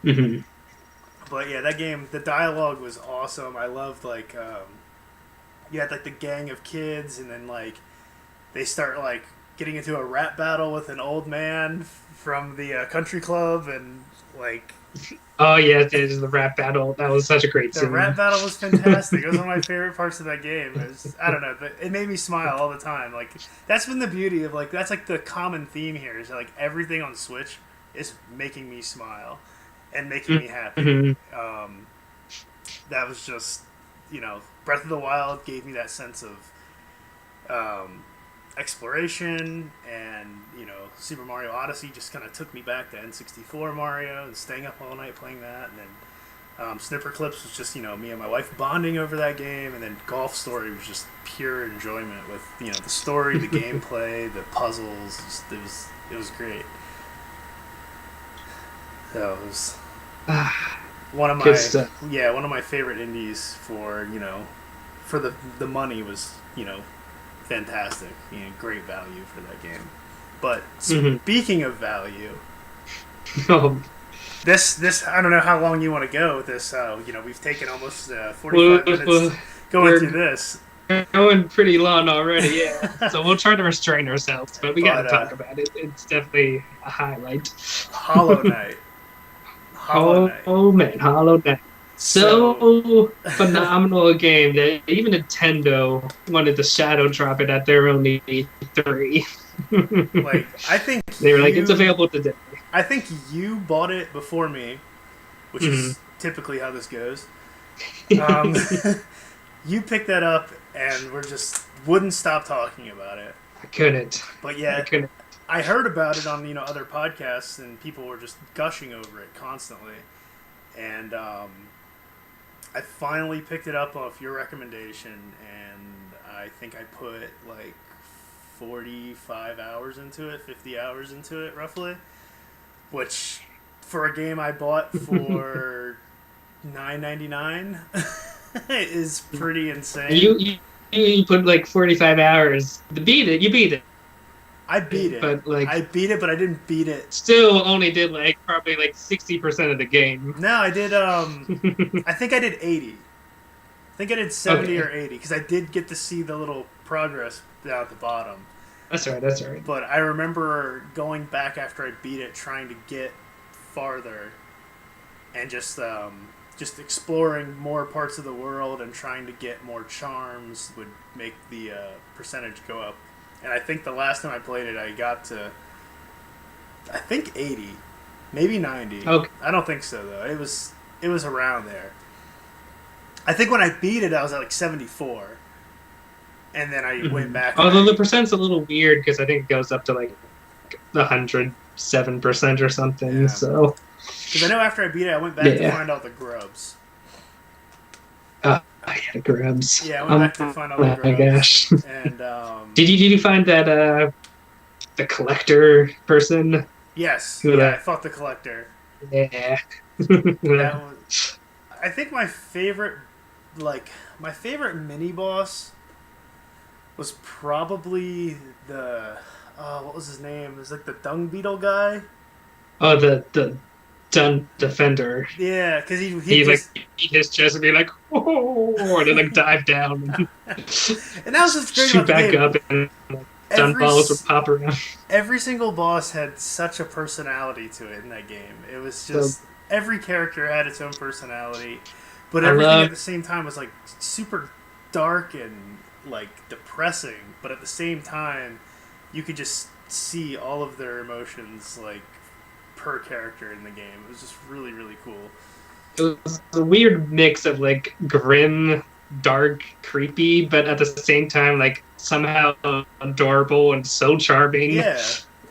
Mm-hmm. But yeah, that game, the dialogue was awesome. I loved like you had like the gang of kids, and then like they start like getting into a rap battle with an old man from the country club, and like. Oh yeah, it is the rap battle. That was such a great scene. The rap battle was fantastic. It was one of my favorite parts of that game. I don't know, but it made me smile all the time. Like that's been the beauty of like that's like the common theme here is that, like everything on Switch is making me smile and making me happy. Mm-hmm. That was just, you know, Breath of the Wild gave me that sense of exploration, and you know, Super Mario Odyssey just kind of took me back to N64 Mario and staying up all night playing that. And then Snipperclips was just, you know, me and my wife bonding over that game, and then Golf Story was just pure enjoyment with, you know, the story, the gameplay, the puzzles. It was great. So it was one of my favorite indies for, you know, for the money was, you know, fantastic. You know, great value for that game. But speaking of value, this I don't know how long you want to go with this. You know, we've taken almost 45 minutes going through this. going pretty long already, yeah. So we'll try to restrain ourselves, but we got to But talk about it. It's definitely a highlight. Hollow Knight. Hollow Oh, Knight. oh man, Hollow Knight. So, So phenomenal a game that even Nintendo wanted to shadow drop it at their own E3. like, I think They were like, it's available today. I think you bought it before me, which Mhm. is typically how this goes. Um, you picked that up, and we're just wouldn't stop talking about it. I couldn't. But I yet, couldn't. I heard about it on other podcasts, and people were just gushing over it constantly. And I finally picked it up off your recommendation, and I think I put like 45 hours into it, 50 hours into it, roughly. Which, for a game I bought for $9.99, is pretty insane. You put like 45 hours to beat it. You beat it. I beat it. But like, I beat it, but I didn't beat it. still only did like probably like 60% of the game. No, I did. I think I did 80. I think I did 70 Okay. or 80 because I did get to see the little progress down at the bottom. That's right. That's right. But I remember going back after I beat it, trying to get farther, and just exploring more parts of the world and trying to get more charms would make the percentage go up. And I think the last time I played it, I got to, I think 80, maybe 90. Okay. I don't think so though. It was around there. I think when I beat it, I was at like 74, and then I went back. Although the percent's a little weird because I think it goes up to like 107% or something. Yeah. So. Because I know after I beat it, I went back to find all the grubs. I had grubs. Yeah, I went back to find all the grubs. Oh my gosh. And did you find that the collector person? yes, Who I fought the collector. Yeah. That was, I think my favorite mini boss was probably the what was his name? It was like the dung beetle guy. Oh, the Dun Defender. Yeah, because he like eat his chest and be like, oh, and then like dive down and and that was what's great shoot about the back game. up and Dun balls would pop around. Every single boss had such a personality to it in that game. It was just every character had its own personality, but everything at the same time was like super dark and like depressing. But at the same time, you could just see all of their emotions like per character in the game. It was just really, really cool. It was a weird mix of like grim, dark, creepy, but at the same time like somehow adorable and so charming. Yeah.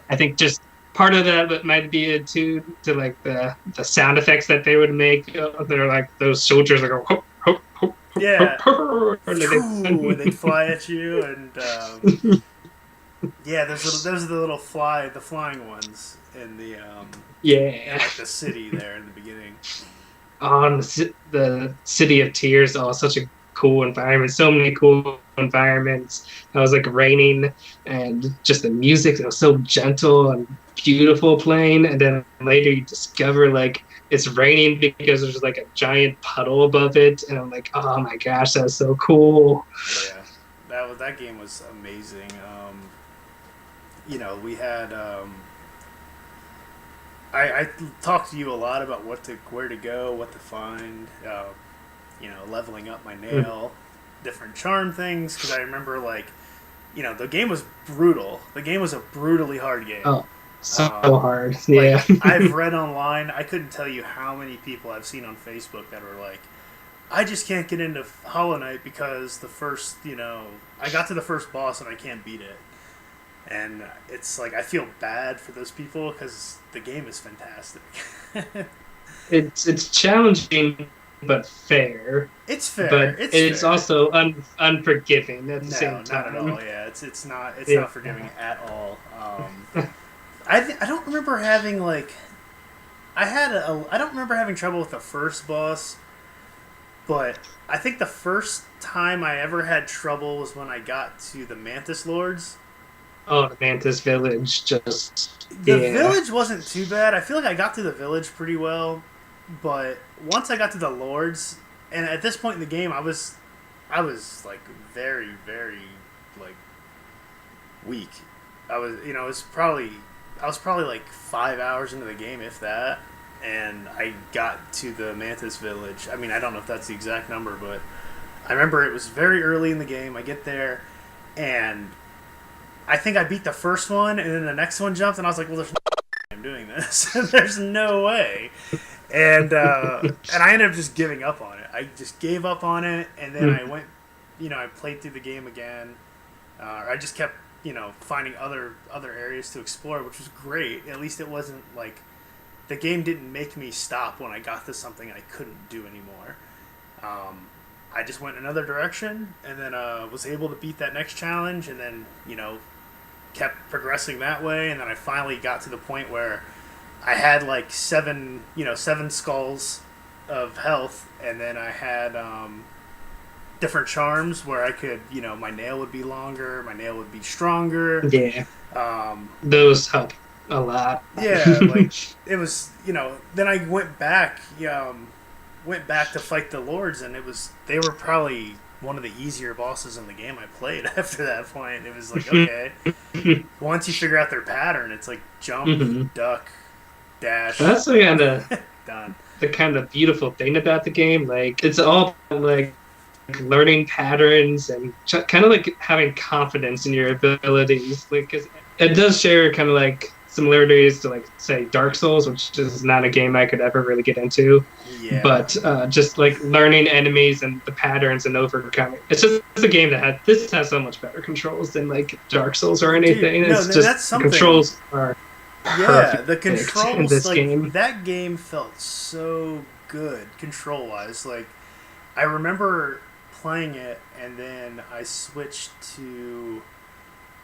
I think just part of that might be to like the sound effects that they would make. They're like those soldiers that go ho ho ho. Yeah. When they fly at you, and yeah, those are the flying ones in the like the city there in the beginning. On the City of Tears, such a cool environment. So many cool environments. It was like raining, and just the music. It was so gentle and beautiful playing. And then later you discover like it's raining because there's like a giant puddle above it, and I'm like, oh my gosh, that's so cool. Yeah, that game was amazing. We had. I talked to you a lot about where to go, what to find. Leveling up my nail, different charm things. Because I remember, the game was brutal. The game was a brutally hard game. Oh, so hard. Yeah. I've read online. I couldn't tell you how many people I've seen on Facebook that were like, I just can't get into Hollow Knight because I got to the first boss and I can't beat it. And it's like, I feel bad for those people because the game is fantastic. It's challenging, but fair. It's fair. But it's fair. Also unforgiving at the same time. Not at all. Yeah, it's not forgiving at all. I don't remember having I don't remember having trouble with the first boss, but I think the first time I ever had trouble was when I got to the Mantis Lords. Oh, the Mantis Village, The village wasn't too bad. I feel like I got through the village pretty well, but once I got to the Lords, and at this point in the game, I was I was like very, very like weak. It was probably I was probably like 5 hours into the game, if that, and I got to the Mantis Village. I mean, I don't know if that's the exact number, but I remember it was very early in the game. I get there, and I think I beat the first one, and then the next one jumped, and I was like, "Well, there's no I'm doing this. There's no way." And I ended up just giving up on it. I just gave up on it, and then I went, I played through the game again. I just kept, finding other areas to explore, which was great. At least it wasn't like the game didn't make me stop when I got to something I couldn't do anymore. I just went another direction, and then was able to beat that next challenge, and then kept progressing that way, and then I finally got to the point where I had like seven skulls of health, and then I had different charms where I could, my nail would be longer, my nail would be stronger. Yeah. Those help a lot. Yeah, like it was, then I went back to fight the lords, and they were probably one of the easier bosses in the game I played after that point. It was like, okay, once you figure out their pattern, it's like jump, duck, dash. That's the kind of done. The kind of beautiful thing about the game. Like, it's all like learning patterns and kind of like having confidence in your abilities. Like, 'cause it does share kind of like similarities to, like, say, Dark Souls, which is not a game I could ever really get into. Yeah. But just like learning enemies and the patterns and overcoming. It's just a game that has so much better controls than like Dark Souls or anything. Dude, it's just that's something. The controls are perfect the controls in this like game. that game felt so good control wise. Like, I remember playing it, and then I switched to,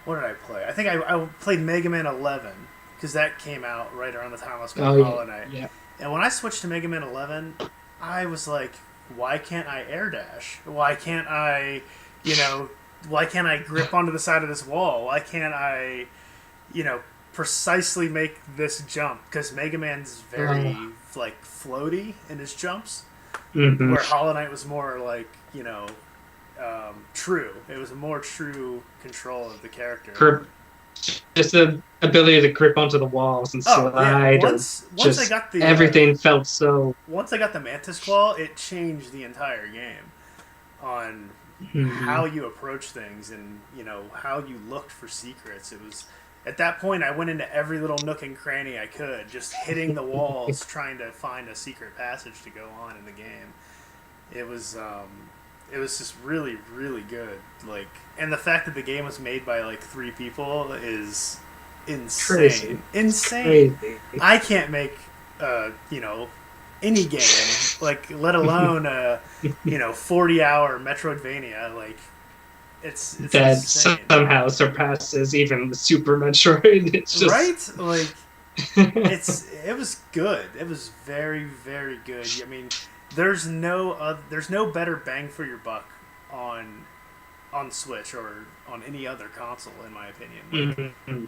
what did I play? I think I played Mega Man 11 because that came out right around the time I was playing Hollow Knight. Yeah. And when I switched to Mega Man 11, I was like, why can't I air dash? Why can't I, why can't I grip onto the side of this wall? Why can't I, precisely make this jump? Because Mega Man's very, like, floaty in his jumps, where Hollow Knight was more like, true. It was a more true control of the character. Just the ability to grip onto the walls and slide. Yeah. Once I got the everything felt so. Once I got the Mantis Claw, it changed the entire game on how you approach things and how you looked for secrets. It was at that point I went into every little nook and cranny I could, just hitting the walls, trying to find a secret passage to go on in the game. It was just really, really good. Like, and the fact that the game was made by like 3 people is insane. Crazy. Insane. Crazy. I can't make any game, like, let alone 40-hour Metroidvania. Like, it's that insane. Somehow surpasses even the Super Metroid. It's just right. Like, it was good. It was very, very good. I mean, there's no better bang for your buck on Switch or on any other console, in my opinion. Like,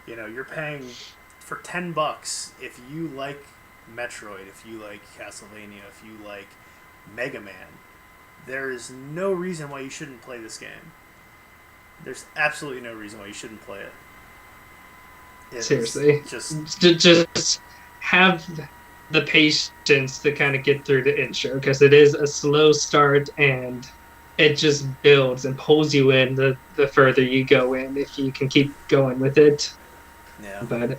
you're paying for $10 if you like Metroid, if you like Castlevania, if you like Mega Man. There is no reason why you shouldn't play this game. There's absolutely no reason why you shouldn't play it. Seriously, just have the patience to kind of get through the intro, because it is a slow start and it just builds and pulls you in the further you go in, if you can keep going with it. Yeah. But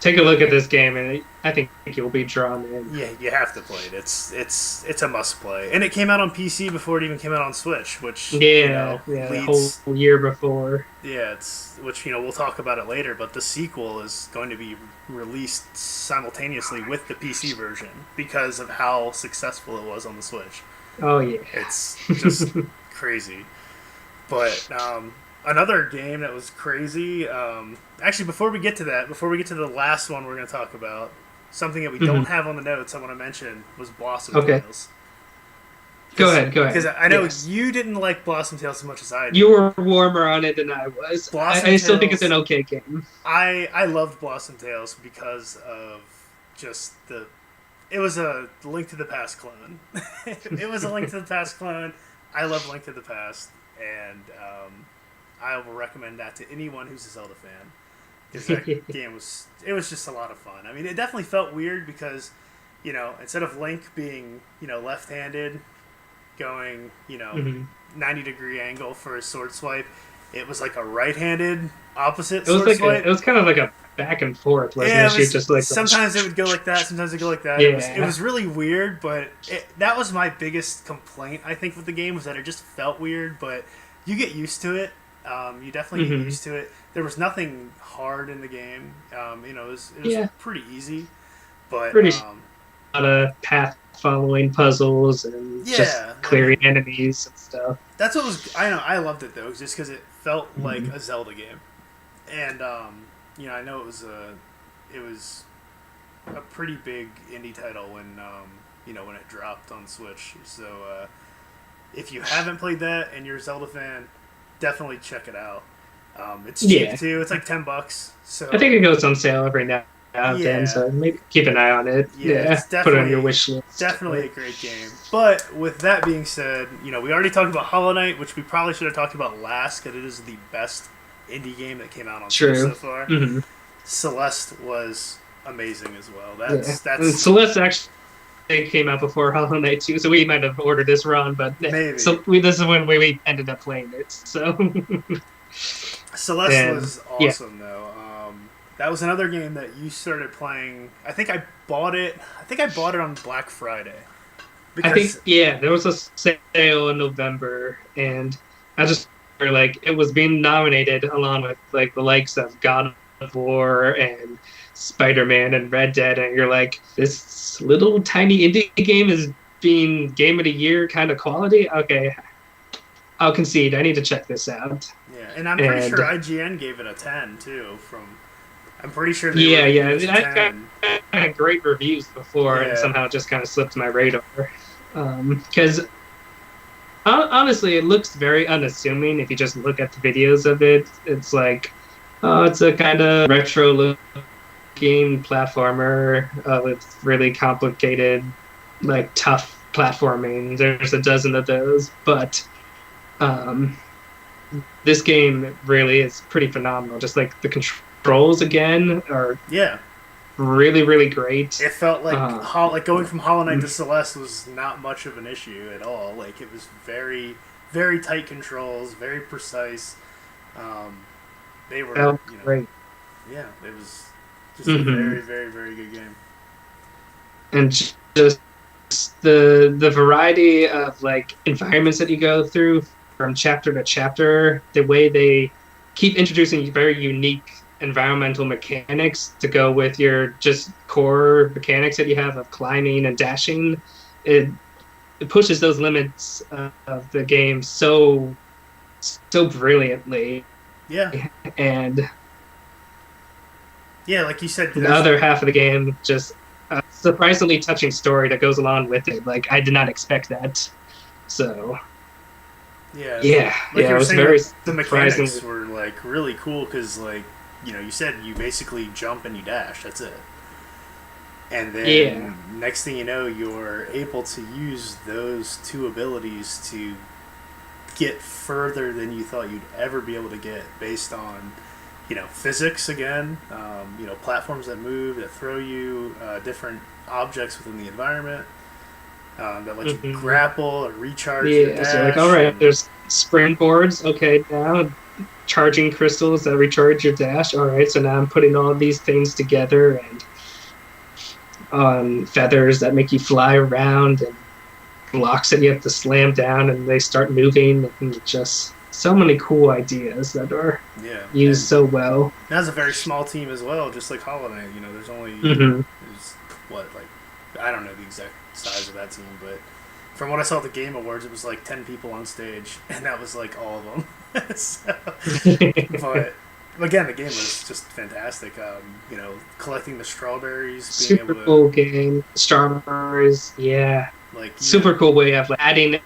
take a look at this game, and I think you'll be drawn in. Yeah, you have to play it. It's a must play, and it came out on PC before it even came out on Switch, which the whole year before. Yeah, which we'll talk about it later, but the sequel is going to be released simultaneously with the PC version because of how successful it was on the Switch. Oh yeah, it's just crazy. But another game that was crazy. Actually, before we get to the last one we're going to talk about, something that we don't have on the notes I want to mention was Blossom Tales. Go ahead. Because I know you didn't like Blossom Tales as much as I did. You were warmer on it than I was. I still think it's an okay game. I loved Blossom Tales because of just it was a Link to the Past clone. It was a Link to the Past clone I love Link to the Past, and I will recommend that to anyone who's a Zelda fan because that game was just a lot of fun. I mean, it definitely felt weird because instead of Link being left-handed, going 90-degree angle for his sword swipe, it was like a right-handed opposite sword swipe. It was kind of like a back and forth, wasn't it? Just like sometimes it would go like that, sometimes it would go like that. Yeah. It was really weird, but that was my biggest complaint, I think, with the game, was that it just felt weird, but you get used to it. You definitely get used to it. There was nothing hard in the game. It was pretty easy, but a lot of path following puzzles and just clearing enemies and stuff. That's what was. I loved it though, just because it felt like a Zelda game, and I know it was a pretty big indie title when when it dropped on Switch. So if you haven't played that and you're a Zelda fan, definitely check it out. It's cheap too. It's like $10. So I think it goes on sale every now and then, so maybe keep an eye on it. Yeah, put it on your wish list. Definitely a great game. But with that being said, we already talked about Hollow Knight, which we probably should have talked about last because it is the best indie game that came out on Switch so far. Celeste was amazing as well. That's Celeste actually came out before Hollow Knight 2, so we might have ordered this wrong, but maybe. So this is when we ended up playing it. So Celeste was awesome though. That was another game that you started playing. I think I bought it on Black Friday. I think there was a sale in November, and I just it was being nominated along with like the likes of God of War and Spider-Man and Red Dead, and you're like, this little tiny indie game is being Game of the Year kind of quality. Okay, I'll concede. I need to check this out. Yeah, and I'm pretty sure IGN gave it a 10 too. I'm pretty sure they I had great reviews before, and somehow it just kind of slipped my radar. Because honestly, it looks very unassuming if you just look at the videos of it. It's like, it's a kind of retro-looking platformer with really complicated, like, tough platforming. There's a dozen of those, but this game really is pretty phenomenal. Just like the controls again are really, really great. It felt like going from Hollow Knight to Celeste was not much of an issue at all. Like, it was very, very tight controls, very precise. They were great. Yeah, it was just a very, very, very good game. And just the variety of like environments that you go through from chapter to chapter, the way they keep introducing very unique environmental mechanics to go with your just core mechanics that you have of climbing and dashing. It pushes those limits of the game so brilliantly. Yeah. And like you said, the other half of the game, just a surprisingly touching story that goes along with it. Like, I did not expect that. So it was very the mechanics were like really cool because like you said you basically jump and you dash. That's it. And then next thing you know, you're able to use those two abilities to get further than you thought you'd ever be able to get based on physics again. Platforms that move, that throw you different objects within the environment. That let you grapple or recharge your dash. So like, all right, there's springboards. Okay, now charging crystals that recharge your dash. All right, so now I'm putting all these things together, and feathers that make you fly around, and blocks that you have to slam down, and they start moving, and just so many cool ideas that are used so well. That's a very small team as well, just like Hollow Knight. There's only I don't know the exact size of that team, but from what I saw at the Game Awards, it was like 10 people on stage, and that was like all of them. But again, the game was just fantastic. Collecting the strawberries, super cool game. Strawberries, super cool way of adding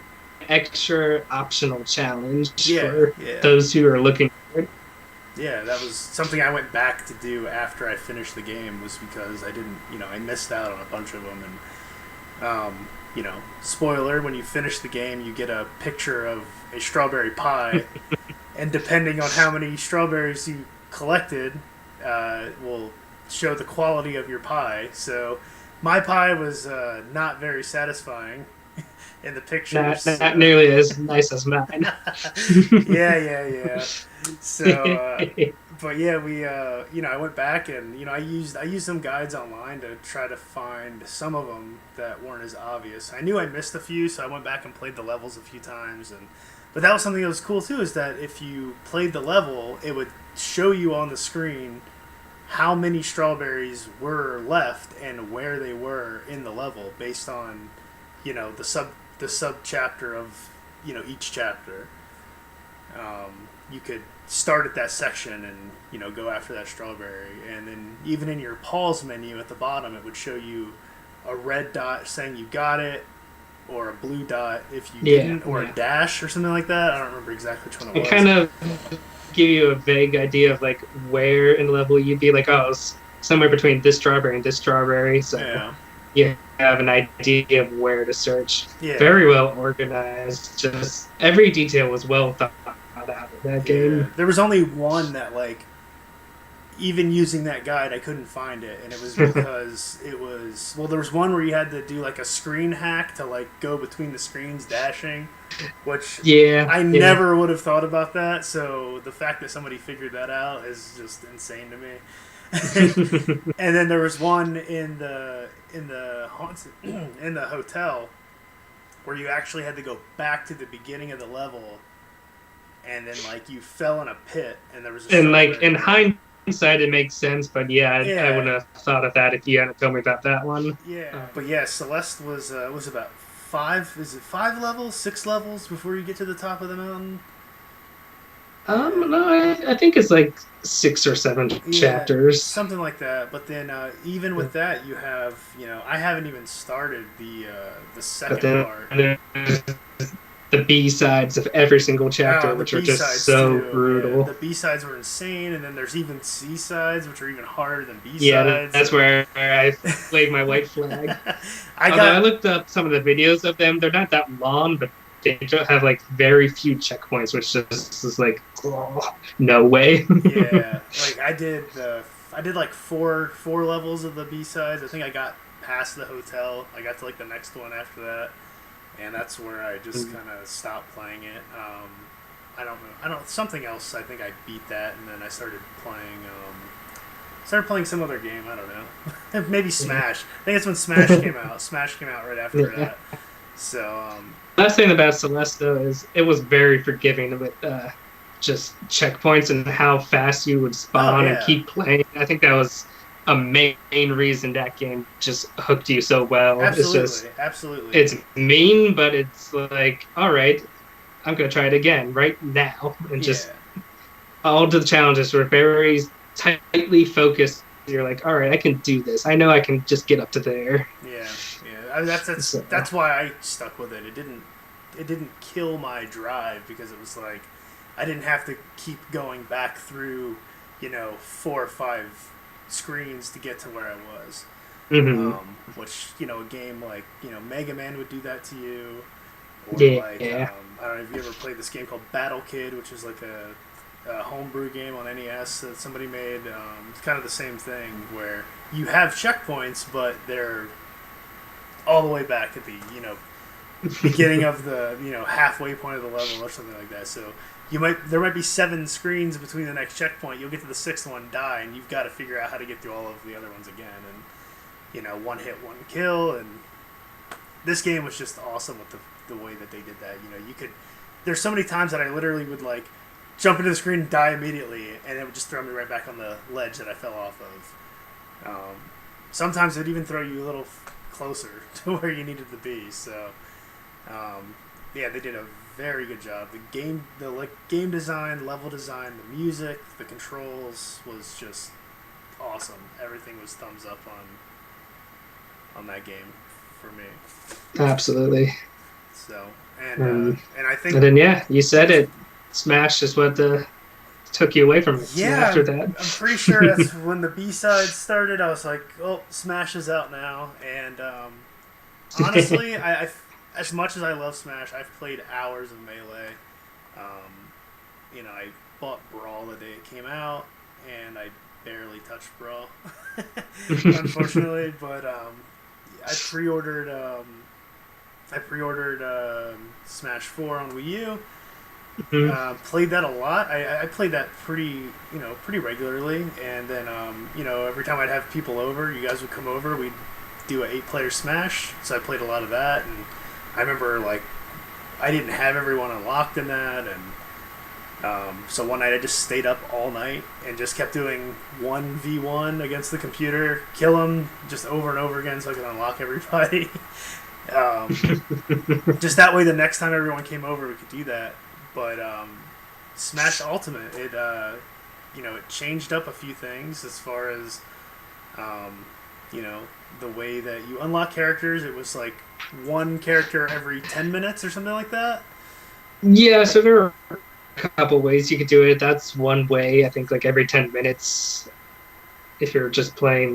extra optional challenge for those who are looking for it. Yeah, that was something I went back to do after I finished the game, was because I didn't, I missed out on a bunch of them, and spoiler, when you finish the game, you get a picture of a strawberry pie, and depending on how many strawberries you collected, will show the quality of your pie. So my pie was not very satisfying in the pictures. Not nearly as nice as mine. Yeah. So, but yeah, I went back and I used some guides online to try to find some of them that weren't as obvious. I knew I missed a few, so I went back and played the levels a few times, but that was something that was cool too. Is that if you played the level, it would show you on the screen how many strawberries were left and where they were in the level based on the sub chapter of each chapter. You could start at that section and go after that strawberry, and then even in your pause menu at the bottom, it would show you a red dot saying you got it, or a blue dot if you didn't, or a dash or something like that. I don't remember exactly which one it was. Kind of give you a vague idea of like where in the level you'd be, like, oh, it's somewhere between this strawberry and this strawberry, so you have an idea of where to search. Very well organized. Just every detail was well thought out of that game. There was only one that, like, even using that guide, I couldn't find it, and it was because there was one where you had to do like a screen hack to like go between the screens dashing, which I never would have thought about that. So the fact that somebody figured that out is just insane to me. And then there was one in the hotel where you actually had to go back to the beginning of the level, and then like you fell in a pit, and there was in hindsight it makes sense, but I wouldn't have thought of that if you hadn't told me about that one. But Celeste was about 5 levels, 6 levels before you get to the top of the mountain? No, I think it's like 6 or 7 chapters, something like that. But then even with that, you have I haven't even started the second part. The B-sides of every single chapter, which are just so brutal. Yeah, the B-sides were insane, and then there's even C-sides, which are even harder than B-sides. Yeah, that's where I waved my white flag. I looked up some of the videos of them. They're not that long, but they don't have like very few checkpoints, which just is like, oh, no way. Like I did like four levels of the B-sides. I think I got past the hotel. I got to like the next one after that. And that's where I just kind of stopped playing it. I don't know. Something else. I think I beat that, and then I started playing some other game. I don't know. Maybe Smash. I think it's when Smash came out. Smash came out right after that. So. Last thing about Celeste though is it was very forgiving with just checkpoints and how fast you would spawn and keep playing. I think that was a main reason that game just hooked you so well. Absolutely. It's mean, but it's like, all right, I'm gonna try it again right now, and just all the challenges were very tightly focused. You're like, all right, I can do this. I know I can just get up to there. That's why I stuck with it. It didn't kill my drive, because it was like I didn't have to keep going back through 4 or 5 screens to get to where I was. Which a game like Mega Man would do that to you, or I don't know if you ever played this game called Battle Kid, which is like a homebrew game on NES that somebody made. It's kind of the same thing where you have checkpoints, but they're all the way back at the beginning of the halfway point of the level or something like that. So there might be 7 screens between the next checkpoint. You'll get to the 6th one, die, and you've got to figure out how to get through all of the other ones again. And one hit, one kill. And this game was just awesome with the way that they did that. There's so many times that I literally would like jump into the screen and die immediately, and it would just throw me right back on the ledge that I fell off of. Sometimes it'd even throw you a little closer to where you needed to be. So, they did a very good job. The game design, level design, the music, the controls was just awesome. Everything was thumbs up on that game for me. Absolutely. So and I think, and then you said it. Smash is what took you away from it. Yeah, after that, I'm pretty sure that's when the B-sides started. I was like, oh, Smash is out now, and honestly, I as much as I love Smash, I've played hours of Melee. I bought Brawl the day it came out, and I barely touched Brawl, unfortunately. But I pre-ordered Smash 4 on Wii U. Played that a lot. I played that pretty regularly, and then every time I'd have people over, you guys would come over, we'd do a 8-player Smash. So I played a lot of that, and I remember I didn't have everyone unlocked in that, and so one night I just stayed up all night and just kept doing 1v1 against the computer, kill them just over and over again so I could unlock everybody. Just that way, the next time everyone came over, we could do that. But Smash Ultimate, it changed up a few things as far as the way that you unlock characters. It was like one character every 10 minutes or something like that. Yeah, so there are a couple ways you could do it. That's one way. I think every 10 minutes, if you're just playing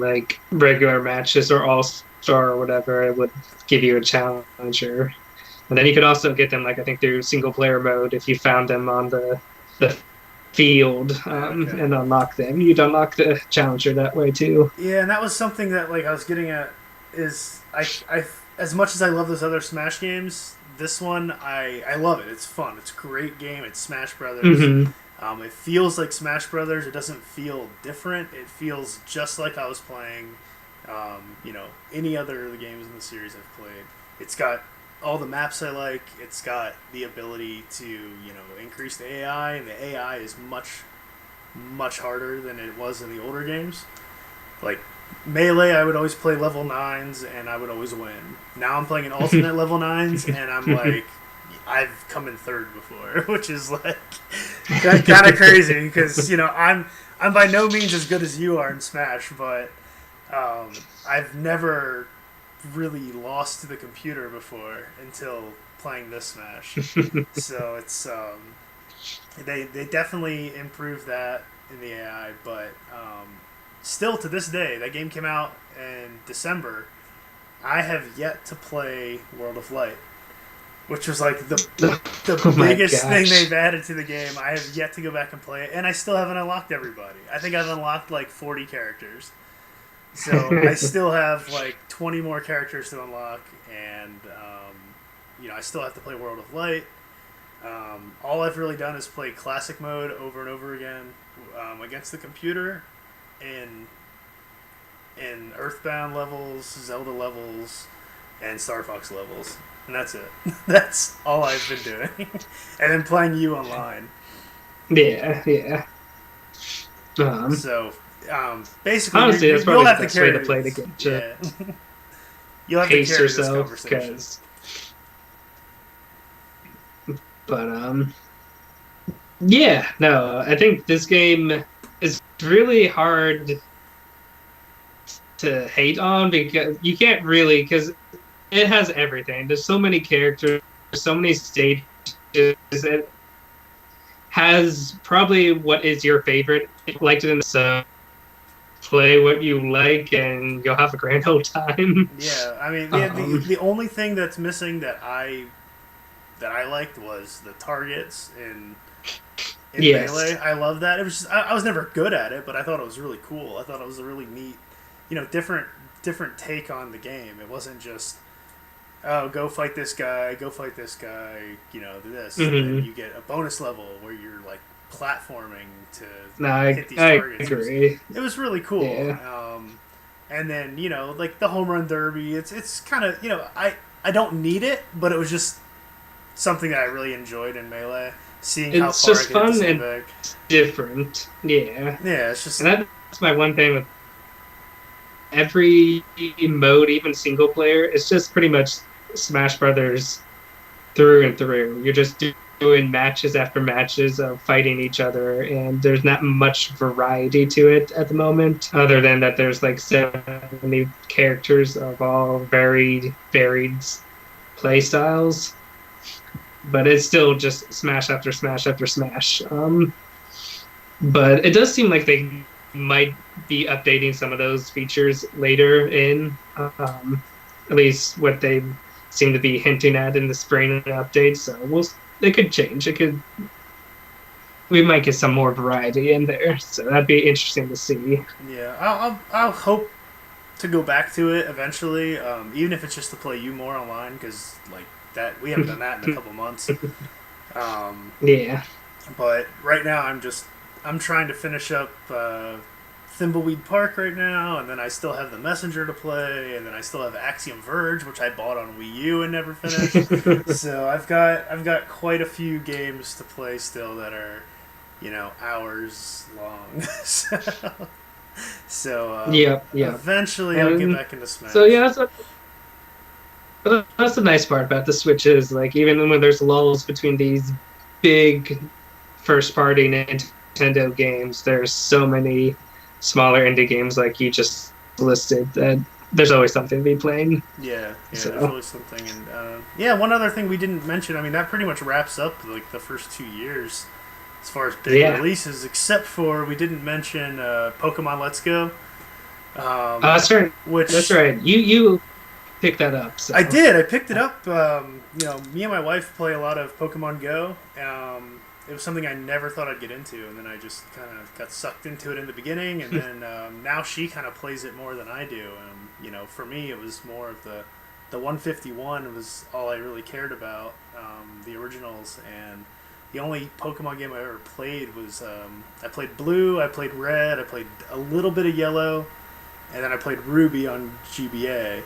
regular matches or All-Star or whatever, it would give you a challenger. And then you could also get them, I think, through single-player mode if you found them on the field and unlock them. You'd unlock the challenger that way, too. Yeah, and that was something that, I was getting at is, I as much as I love those other Smash games, this one, I love it. It's fun. It's a great game. It's Smash Brothers. Mm-hmm. It feels like Smash Brothers. It doesn't feel different. It feels just like I was playing, any other of the games in the series I've played. It's got all the maps I like. It's got the ability to, increase the AI, and the AI is much, much harder than it was in the older games. Melee, I would always play level 9s, and I would always win. Now I'm playing an alternate level 9s, and I'm I've come in third before, which is kind of crazy, because, I'm by no means as good as you are in Smash, but I've never really lost to the computer before until playing this Smash. So it's they definitely improved that in the AI, but still to this day, that game came out in December. I have yet to play World of Light, which was the biggest thing they've added to the game. I have yet to go back and play it, and I still haven't unlocked everybody. I think I've unlocked 40 characters. So I still have 20 more characters to unlock, and I still have to play World of Light. All I've really done is play classic mode over and over again against the computer in Earthbound levels, Zelda levels, and Star Fox levels, and that's it. That's all I've been doing, and then playing you online. Yeah. Basically, honestly, that's probably the best way to play the game. Yeah. You'll have to carry yourself, this conversation. But yeah, no, I think this game is really hard to hate on, because you can't really, because it has everything. There's so many characters, so many stages. It has probably what is your favorite. If you liked it in the play what you like, and you'll have a grand old time. Yeah, I mean, the only thing that's missing that I liked was the targets in yes. Melee. I love that. It was just, I was never good at it, but I thought it was really cool. I thought it was a really neat, different take on the game. It wasn't just, oh, go fight this guy, do this, Mm-hmm. and then you get a bonus level where you're platforming to hit these I targets. agree. It was really cool. Yeah. And then the home run derby. It's kind of I don't need it, but it was just something that I really enjoyed in Melee. Seeing how far just I could fun hit and back. different. Yeah. Yeah, it's just. And that's my one thing with every mode, even single player. It's just pretty much Smash Brothers through and through. You're just doing matches after matches of fighting each other, and there's not much variety to it at the moment, other than that there's 70 characters of all varied play styles. But it's still just smash after smash after smash. But it does seem like they might be updating some of those features later in. at least what they seem to be hinting at in the spring update. So they could change. We might get some more variety in there. So that'd be interesting to see. Yeah, I'll hope to go back to it eventually, even if it's just to play you more online, because like that we haven't done that in a couple months. Yeah. But right now I'm trying to finish up Thimbleweed Park right now, and then I still have The Messenger to play, and then I still have Axiom Verge, which I bought on Wii U and never finished. So I've got quite a few games to play still that are, hours long. So yeah. Eventually I'll get back into Smash. So yeah, that's the nice part about the Switch is like even when there's lulls between these big first-party Nintendo games, there's so many smaller indie games like you just listed that there's always something to be playing. Yeah, so. There's always something. And one other thing we didn't mention, I mean, that pretty much wraps up like the first 2 years as far as big releases, except for we didn't mention Pokemon Let's Go. That's right. That's right. You picked that up. So. I did. I picked it up. Me and my wife play a lot of Pokemon Go. It was something I never thought I'd get into, and then I just kind of got sucked into it in the beginning, and then now she kind of plays it more than I do. For me, it was more of the 151 was all I really cared about, the originals, and the only Pokemon game I ever played was I played Blue, I played Red, I played a little bit of Yellow, and then I played Ruby on GBA.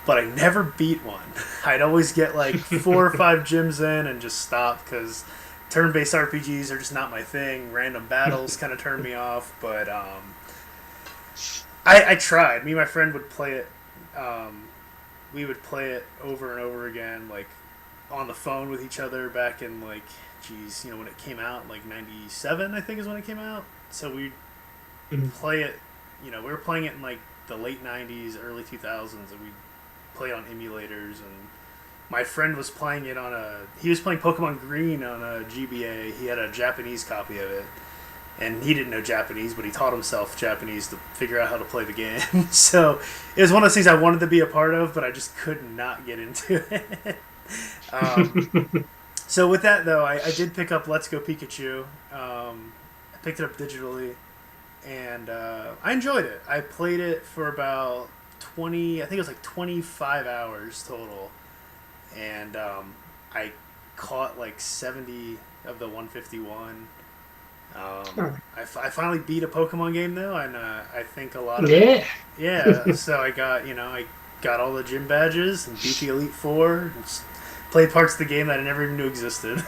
But I never beat one. I'd always get like 4 or 5 gyms in and just stop because turn-based RPGs are just not my thing. Random battles kind of turn me off. But I tried. Me and my friend would play it. We would play it over and over again, like on the phone with each other back in like, when it came out, like 97, I think is when it came out. So we'd play it, we were playing it in like the late 90s, early 2000s, and we'd play it on emulators, and my friend was playing it he was playing Pokemon Green on a GBA. He had a Japanese copy of it, and he didn't know Japanese, but he taught himself Japanese to figure out how to play the game. So it was one of those things I wanted to be a part of, but I just could not get into it. So with that, though, I did pick up Let's Go Pikachu. I picked it up digitally, and I enjoyed it. I played it for about 25 hours total, and I caught like 70 of the 151. I finally beat a Pokemon game though, and I think a lot of it. Yeah. So I got all the gym badges and beat the Elite Four. And played parts of the game that I never even knew existed.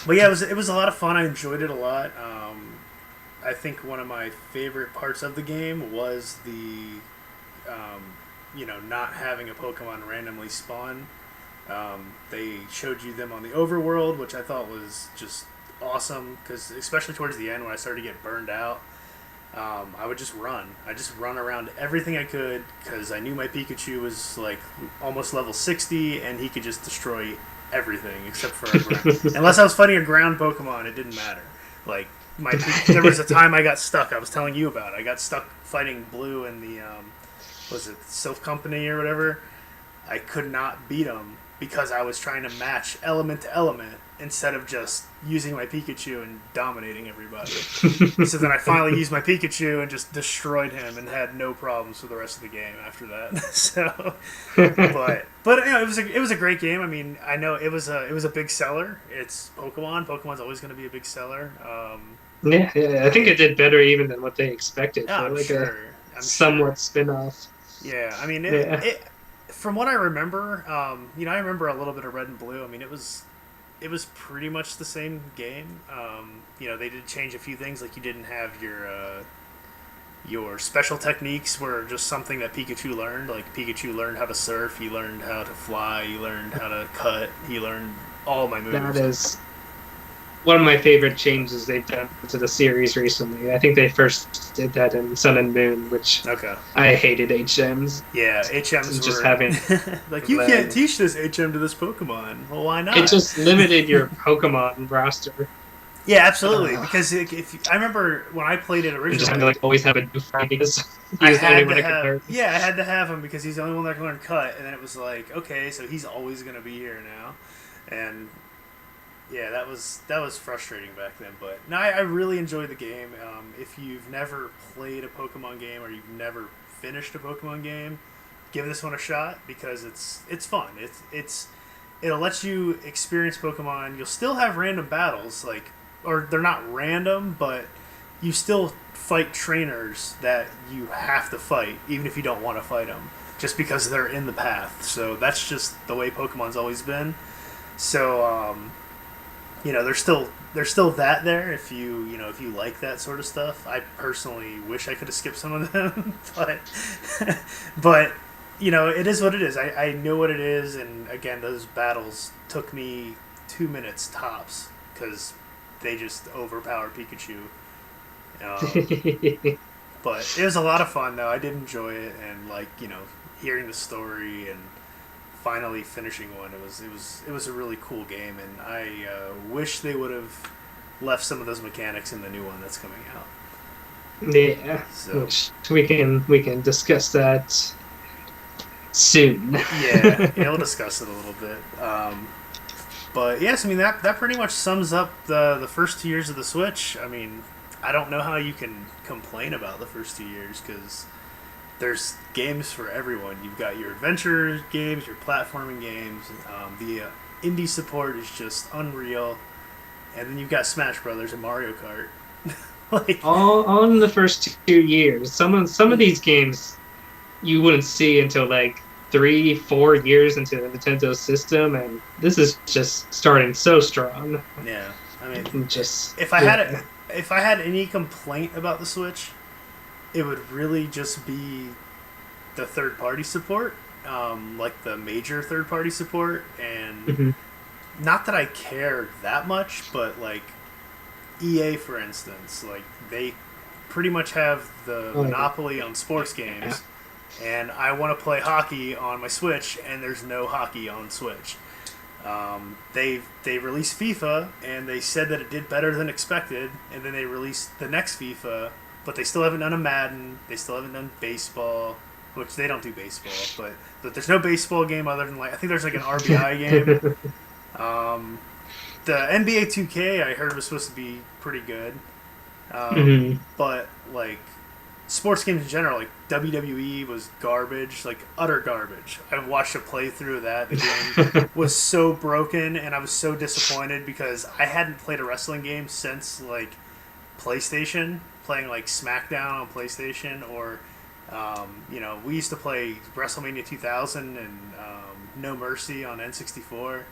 But yeah, it was a lot of fun. I enjoyed it a lot. I think one of my favorite parts of the game was the, not having a Pokemon randomly spawn. They showed you them on the overworld, which I thought was just awesome, because especially towards the end when I started to get burned out, I would just run. I just run around everything I could, because I knew my Pikachu was like almost level 60, and he could just destroy everything except for a ground. Unless I was fighting a ground Pokemon, it didn't matter. Like, there was a time I got stuck. I was telling you about it. I got stuck fighting Blue in the was it Sylph Company or whatever. I could not beat him because I was trying to match element to element instead of just using my Pikachu and dominating everybody. So then I finally used my Pikachu and just destroyed him and had no problems for the rest of the game after that. So, but it was a great game. I mean, I know it was a big seller. It's Pokemon. Pokemon's always going to be a big seller. Yeah, I think it did better even than what they expected. Yeah, I'm sure. Somewhat spin-off. Yeah, I mean, it from what I remember, I remember a little bit of Red and Blue. I mean, it was pretty much the same game. They did change a few things, like you didn't have your special techniques were just something that Pikachu learned. Like Pikachu learned how to surf, he learned how to fly, he learned how to cut, he learned all my moves. That is one of my favorite changes they've done to the series recently. I think they first did that in Sun and Moon, which I hated HMs. Yeah, HMs just were having like, you can't teach this HM to this Pokemon. Well, why not? It just limited your Pokemon roster. Yeah, absolutely. Because I remember when I played it And just kind of originally, like always have a new friend because he I was the only had one to that could have learn. yeah, I had to have him because he's the only one that can learn cut, and then it was like, okay, so he's always gonna be here now, and yeah, that was frustrating back then. But no, I really enjoyed the game. If you've never played a Pokemon game or you've never finished a Pokemon game, give this one a shot because it's fun. It'll let you experience Pokemon. You'll still have random battles, like, or they're not random, but you still fight trainers that you have to fight, even if you don't want to fight them, just because they're in the path. So that's just the way Pokemon's always been. So there's still that there if you like that sort of stuff. I personally wish I could have skipped some of them, but it is what it is. I know what it is, and again, those battles took me 2 minutes tops because they just overpowered Pikachu. Um, but it was a lot of fun though. I did enjoy it, and hearing the story and finally finishing one. It was a really cool game, and I wish they would have left some of those mechanics in the new one that's coming out. Yeah, So which we can discuss that soon. yeah, we'll discuss it a little bit. But yes, I mean that pretty much sums up the first 2 years of the Switch. I mean, I don't know how you can complain about the first 2 years because there's games for everyone. You've got your adventure games, your platforming games. The indie support is just unreal, and then you've got Smash Brothers and Mario Kart. like, All in the first 2 years. Some of these games you wouldn't see until like 3-4 years into the Nintendo system, and this is just starting so strong. yeah, I mean, Just if I had yeah. it, if I had any complaint about the Switch, it would really just be the third party support, like the major third party support, and Mhm. not that I care that much, but like EA, for instance, like they pretty much have the Oh, monopoly on sports yeah. games, and I want to play hockey on my Switch, and there's no hockey on Switch. They released FIFA, and they said that it did better than expected, and then they released the next FIFA, but they still haven't done a Madden. They still haven't done baseball, which they don't do baseball, but there's no baseball game other than I think there's like an RBI game. Um, the NBA 2K I heard was supposed to be pretty good, Mhm. but like sports games in general, like WWE was garbage, like utter garbage. I watched a playthrough of that. The game was so broken, and I was so disappointed because I hadn't played a wrestling game since like PlayStation, playing like SmackDown on PlayStation, or we used to play WrestleMania 2000 and No Mercy on N64.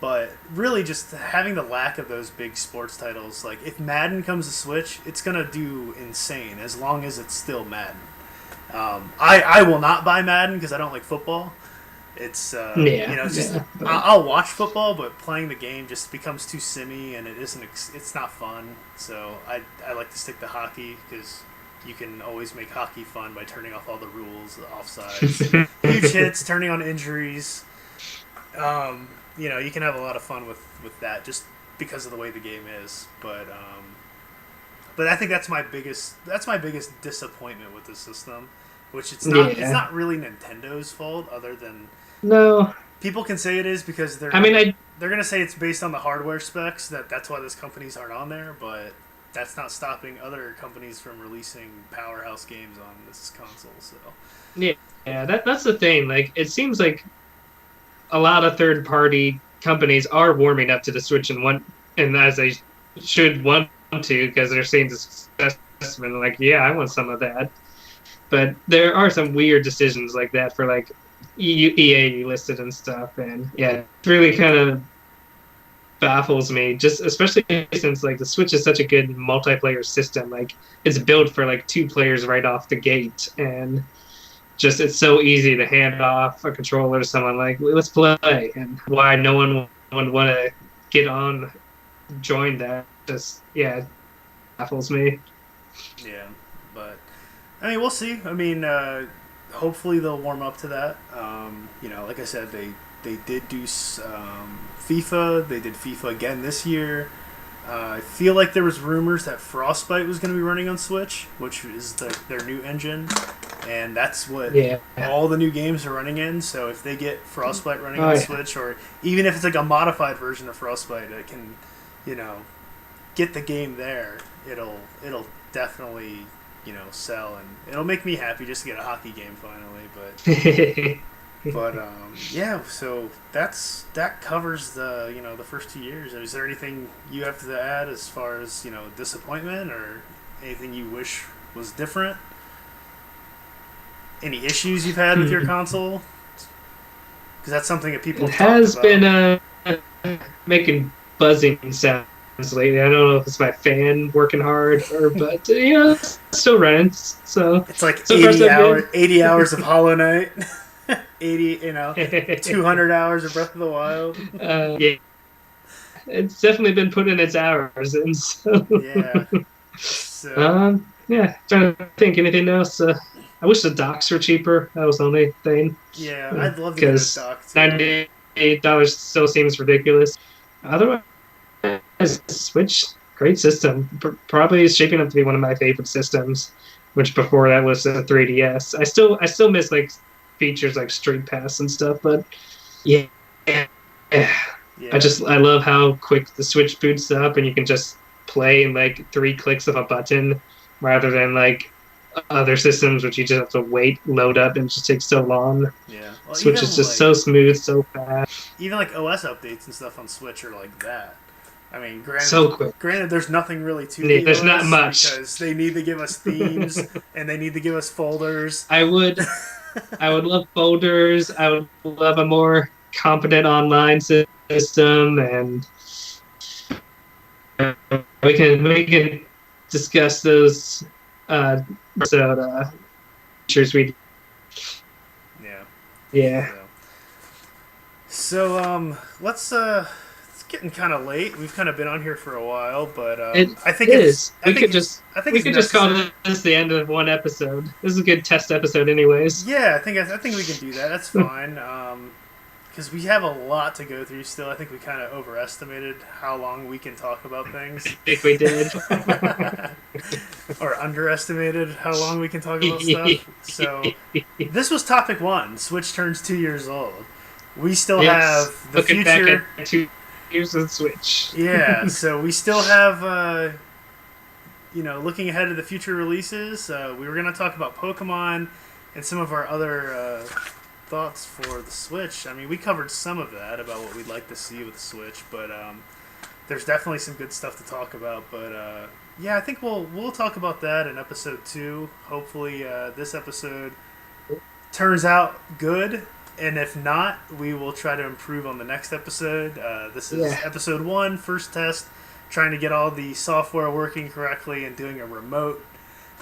But really, just having the lack of those big sports titles, like if Madden comes to Switch, it's gonna do insane as long as it's still Madden. I will not buy Madden because I don't like football. It's Yeah, it's just yeah. I'll watch football, but playing the game just becomes too simmy and it's not fun. So I like to stick to hockey because you can always make hockey fun by turning off all the rules, the offsides, huge hits, turning on injuries. You can have a lot of fun with that just because of the way the game is. But I think that's my biggest disappointment with the system, which Yeah. not really Nintendo's fault, other than No, people can say it is because I mean they're gonna say it's based on the hardware specs that's why those companies aren't on there, but that's not stopping other companies from releasing powerhouse games on this console. So yeah, yeah. That's the thing. Like it seems like a lot of third party companies are warming up to the Switch and as they should want to because they're seeing the success and like, yeah, I want some of that. But there are some weird decisions like that for like EA listed and stuff, and yeah, it really kind of baffles me. Just especially since like the Switch is such a good multiplayer system, like it's built for like two players right off the gate, and just it's so easy to hand off a controller to someone like let's play, and why no one would want to get on join that just yeah baffles me. yeah, but I mean we'll see. I mean, hopefully they'll warm up to that. Like I said, they did do FIFA. They did FIFA again this year. I feel like there was rumors that Frostbite was going to be running on Switch, which is their new engine, and that's what all the new games are running in. So if they get Frostbite running on Switch, or even if it's like a modified version of Frostbite, it can, get the game there. It'll definitely sell, and it'll make me happy just to get a hockey game finally. But yeah, so that covers the the first 2 years. Is there anything you have to add as far as disappointment or anything you wish was different? Any issues you've had with your console? Because that's something that people has been making buzzing sounds lately. I don't know if it's my fan working hard but it's still running. So it's like 80 hours of Hollow Knight. 200 hours of Breath of the Wild. Yeah, it's definitely been putting its hours in. So. Yeah. So. Trying to think anything else. I wish the docks were cheaper. That was the only thing. Yeah, I'd love to get a dock too. $98 still seems ridiculous. Otherwise, Switch, great system. Probably is shaping up to be one of my favorite systems. Which before that was a 3DS. I still miss like features like Street Pass and stuff, but yeah. I love how quick the Switch boots up and you can just play in like 3 clicks of a button rather than like other systems which you just have to load up and it just takes so long. Yeah. Well, Switch is just so smooth, so fast. Even like OS updates and stuff on Switch are like that. I mean, so quick. Granted, there's nothing really to there's not much because they need to give us themes and they need to give us folders. I would love folders. I would love a more competent online system, and we can discuss those features we. Yeah. So let's. It's getting kind of late. We've kind of been on here for a while, but I think we could just call this the end of one episode. This is a good test episode, anyways. Yeah, I think we can do that. That's fine. Because we have a lot to go through still. I think we kind of overestimated how long we can talk about things. I think we did. Or underestimated how long we can talk about stuff. So this was topic 1. Switch turns 2 years old. We still have the Looking future. Back at 2 years of Switch. Yeah, so we still have, looking ahead to the future releases. We were going to talk about Pokemon and some of our other thoughts for the Switch. I mean, we covered some of that about what we'd like to see with the Switch, but there's definitely some good stuff to talk about. But yeah, I think we'll talk about that in episode 2. Hopefully, this episode turns out good. And if not, we will try to improve on the next episode. This is episode 1, first test, trying to get all the software working correctly and doing a remote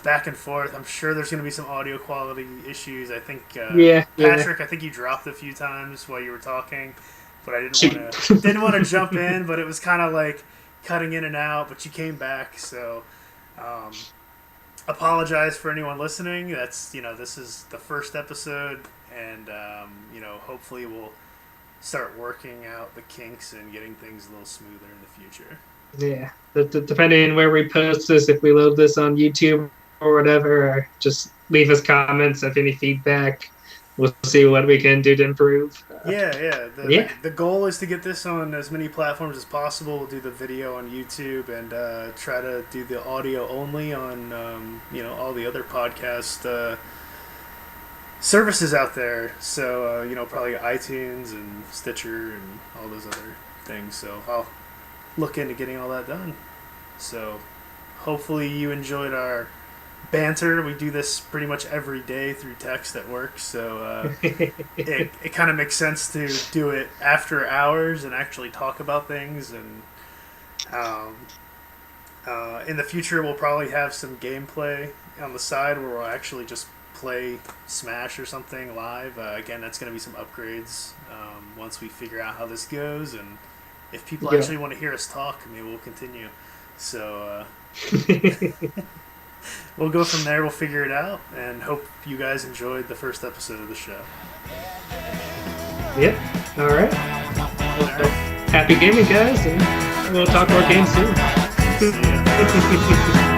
back and forth. I'm sure there's going to be some audio quality issues. I think, Patrick, I think you dropped a few times while you were talking, but I didn't want to jump in, but it was kind of like cutting in and out, but you came back, so apologize for anyone listening. That's, this is the first episode. And, hopefully we'll start working out the kinks and getting things a little smoother in the future. Yeah. Depending on where we post this, if we load this on YouTube or whatever, or just leave us comments of any feedback. We'll see what we can do to improve. The goal is to get this on as many platforms as possible. We'll do the video on YouTube and try to do the audio only on, all the other podcast services out there, so probably iTunes and Stitcher and all those other things, so I'll look into getting all that done. So hopefully you enjoyed our banter. We do this pretty much every day through text at work, so it kind of makes sense to do it after hours and actually talk about things. And in the future we'll probably have some gameplay on the side where we'll actually just play Smash or something live. Again, that's going to be some upgrades once we figure out how this goes, and if people actually want to hear us talk, maybe we'll continue. So we'll go from there. We'll figure it out, and hope you guys enjoyed the first episode of the show. Yep. All right. Happy gaming, guys. We'll talk more games soon. See ya.